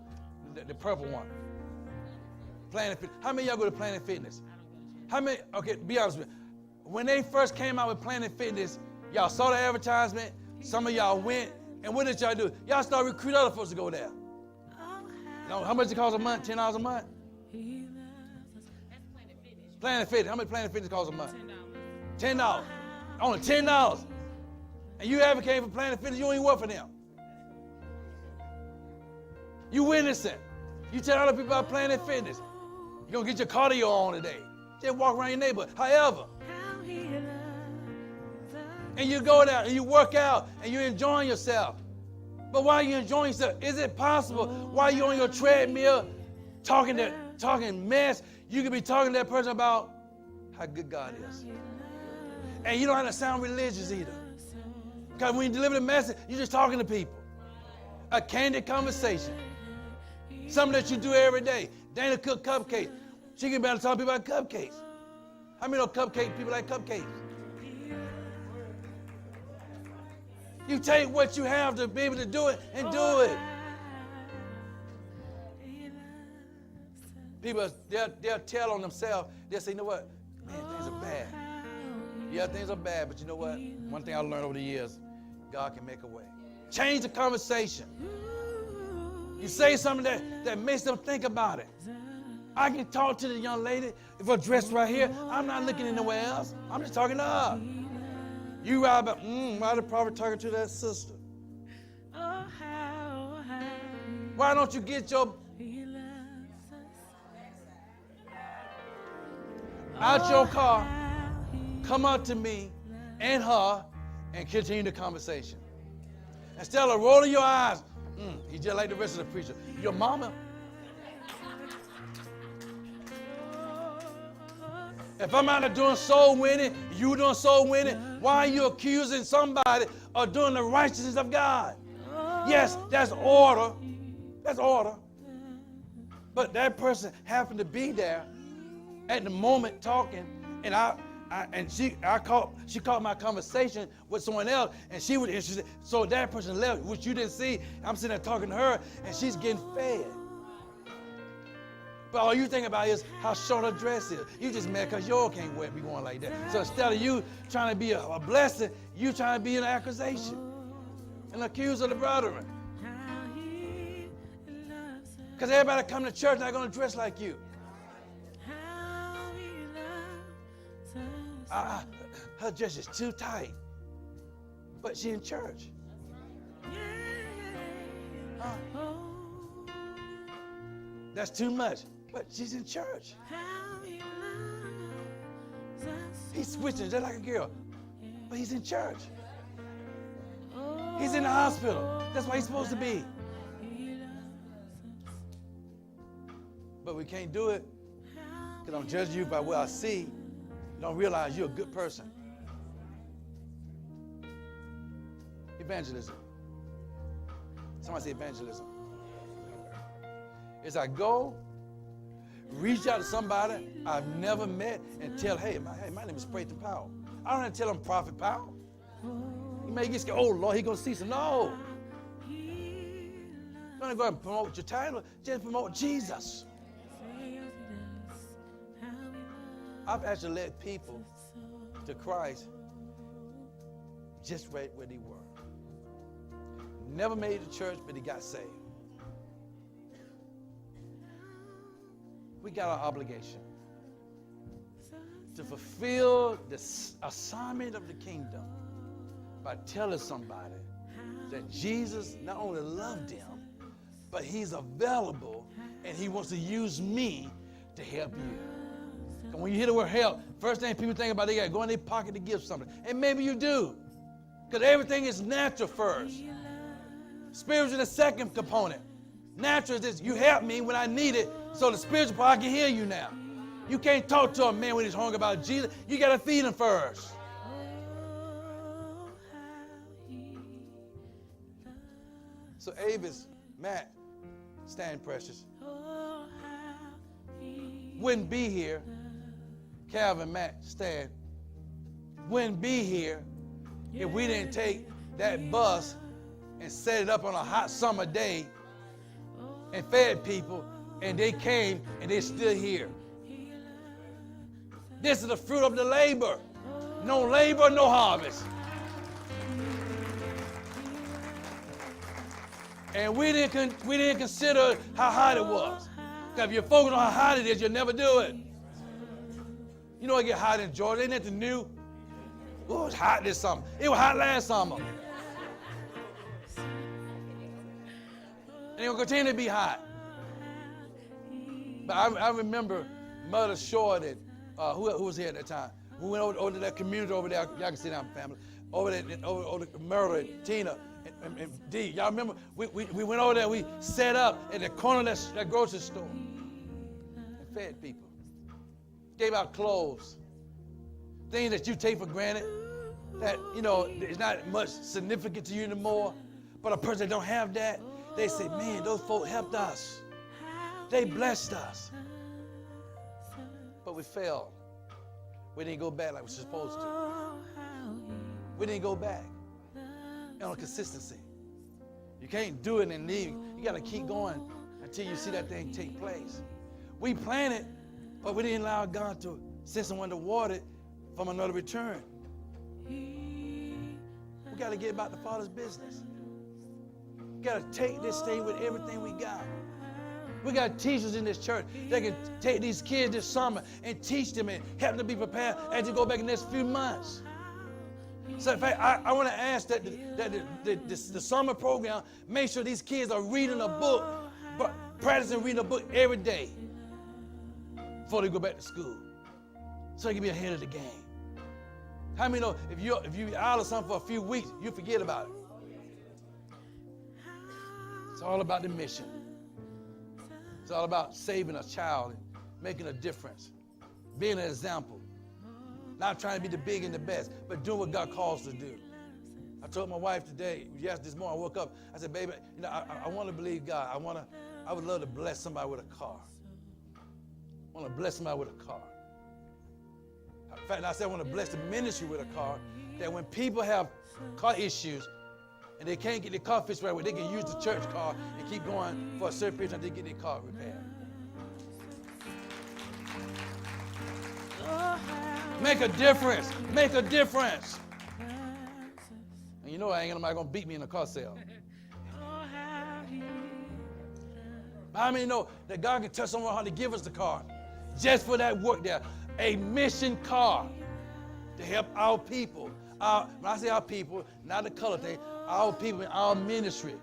The purple one. Planet Fitness. How many of y'all go to Planet Fitness? How many, okay, be honest with me. When they first came out with Planet Fitness, y'all saw the advertisement, some of y'all went, and what did y'all do? Y'all started recruiting other folks to go there. You know, how much it costs a month? $10 a month? That's Planet Fitness. Planet Fitness. How much Planet Fitness costs a month? $10. Only $10. And you advocate for Planet Fitness, you don't even work for them. You witnessing. You tell other people about Planet Fitness. You're going to get your cardio on today. Just walk around your neighborhood. However, and you go there and you work out and you're enjoying yourself. But while you're enjoying yourself, is it possible while you're on your treadmill talking mess, you could be talking to that person about how good God is. And you don't have to sound religious either. Because when you deliver the message, you're just talking to people. A candid conversation. Something that you do every day. Dana cook cupcakes. She can be able to talk to people about cupcakes. How many know cupcake people like cupcakes? You take what you have to be able to do it and do it. People, they'll tell on themselves. They'll say, you know what? Man, things are bad. Yeah, things are bad, but you know what? One thing I learned over the years, God can make a way. Change the conversation. You say something that makes them think about it. I can talk to the young lady. If I'm dressed right here, I'm not looking anywhere else. I'm just talking to her. You ride about, why the prophet talking to that sister? Why don't you get your out your car, come up to me and her, and continue the conversation. Instead of rolling your eyes, you just like the rest of the preacher. Your mama. If I'm out there doing soul winning, you doing soul winning, why are you accusing somebody of doing the righteousness of God? Yes, that's order. That's order. But that person happened to be there at the moment talking, and she caught my conversation with someone else, and she was interested. So that person left, which you didn't see. I'm sitting there talking to her, and she's getting fed. But all you think about is how short her dress is. You just mad because yours can't be going like that. So instead of you trying to be a blessing, you trying to be an accusation, an accuser of the brethren. Because everybody come to church not going to dress like you. Her dress is too tight, but she in church. That's too much, but she's in church. He's switching just like a girl, but he's in church. He's in the hospital. That's where he's supposed to be. But we can't do it because I'm judging you by what I see. You don't realize you're a good person. Evangelism. Somebody say evangelism. Is I go, reach out to somebody I've never met and tell, hey, my name is Prophet Powell. I don't have to tell them Prophet Powell. He may get scared, oh, Lord, he's going to see some. No. Don't go and promote your title. Just promote Jesus. I've actually led people to Christ just right where they were. Never made it to church, but he got saved. We got our obligation to fulfill the assignment of the kingdom by telling somebody that Jesus not only loved them, but he's available and he wants to use me to help you. And when you hear the word help, first thing people think about, they got to go in their pocket to give something. And maybe you do, because everything is natural first. Spiritual is the second component. Natural is this, you help me when I need it, so the spiritual part, I can hear you now. You can't talk to a man when he's hungry about Jesus. You got to feed him first. So Avis, Matt, stand precious, wouldn't be here. Calvin, Matt, stand, wouldn't be here if we didn't take that bus and set it up on a hot summer day and fed people, and they came and they're still here. This is the fruit of the labor. No labor, no harvest. And we didn't consider how hot it was. Because if you're focused on how hot it is, you'll never do it. You know it get hot in Georgia, ain't nothing new? Oh, it's hot this summer. It was hot last summer. And it will continue to be hot. But I remember Mother Short and who was here at that time? We went over to that community over there. Y'all can sit down, family. Over there, over Merle and Tina and Dee. Y'all remember? We went over there. We set up at the corner of that grocery store and fed people. Gave out clothes, things that you take for granted, that it's not much significant to you anymore. But a person that don't have that, they say, man, those folk helped us. They blessed us. But we failed. We didn't go back like we were supposed to. We didn't go back on consistency. You can't do it and leave. You got to keep going until you see that thing take place. We planted, but we didn't allow God to send someone to water it from another return. We got to get about the Father's business. We got to take this thing with everything we got. We got teachers in this church that can take these kids this summer and teach them and help them be prepared as you go back in the next few months. So in fact, I want to ask that the summer program, make sure these kids are reading a book, but practicing reading a book every day before they go back to school, so they can be ahead of the game. How many know if you out of something for a few weeks, you forget about it? It's all about the mission. It's all about saving a child and making a difference, being an example. Not trying to be the big and the best, but doing what God calls to do. I told my wife today, this morning I woke up, I said, baby, I want to believe God. I would love to bless somebody with a car. I want to bless somebody with a car. In fact, I said I want to bless the ministry with a car, that when people have car issues and they can't get their car fixed right away, they can use the church car and keep going for a certain period until they get their car repaired. Make a difference. Make a difference. And you know I ain't nobody going to beat me in a car sale. How many know that God can tell someone how to give us the car just for that work there? A mission car to help our people. When I say our people, not the color thing, our people in our ministry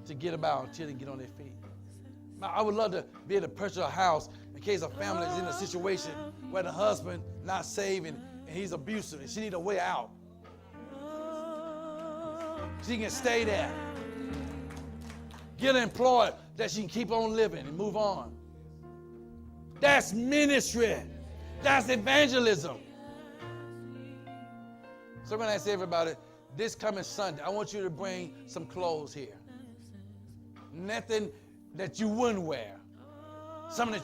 to get about until they get on their feet. I would love to be able to purchase a house in case a family is in a situation where the husband not saved and he's abusive and she need a way out. She can stay there. Get her employed that she can keep on living and move on. That's ministry. That's evangelism. So I'm going to ask everybody, this coming Sunday, I want you to bring some clothes here. Nothing that you wouldn't wear. Something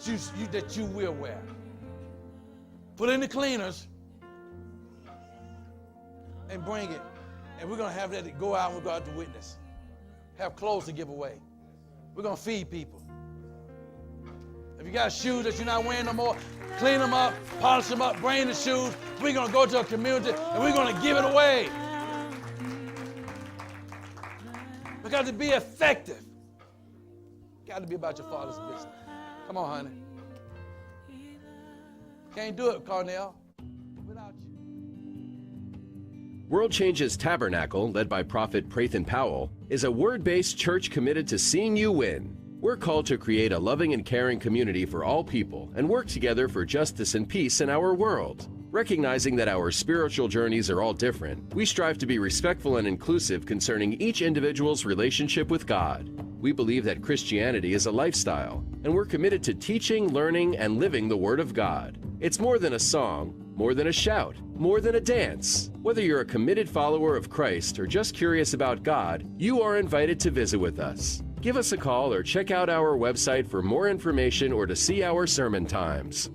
that you will wear. Put it in the cleaners and bring it. And we're going to have that go out and we'll go out to witness. Have clothes to give away. We're going to feed people. If you got shoes that you're not wearing no more, clean them up, polish them up, bring the shoes. We're going to go to a community and we're going to give it away. Because to be effective, got to be about your Father's business. Come on, honey. Can't do it, Cornell, without you. World Changes Tabernacle, led by Prophet Prathan Powell, is a word-based church committed to seeing you win. We're called to create a loving and caring community for all people and work together for justice and peace in our world. Recognizing that our spiritual journeys are all different, we strive to be respectful and inclusive concerning each individual's relationship with God. We believe that Christianity is a lifestyle, and we're committed to teaching, learning, and living the Word of God. It's more than a song, more than a shout, more than a dance. Whether you're a committed follower of Christ or just curious about God, you are invited to visit with us. Give us a call or check out our website for more information or to see our sermon times.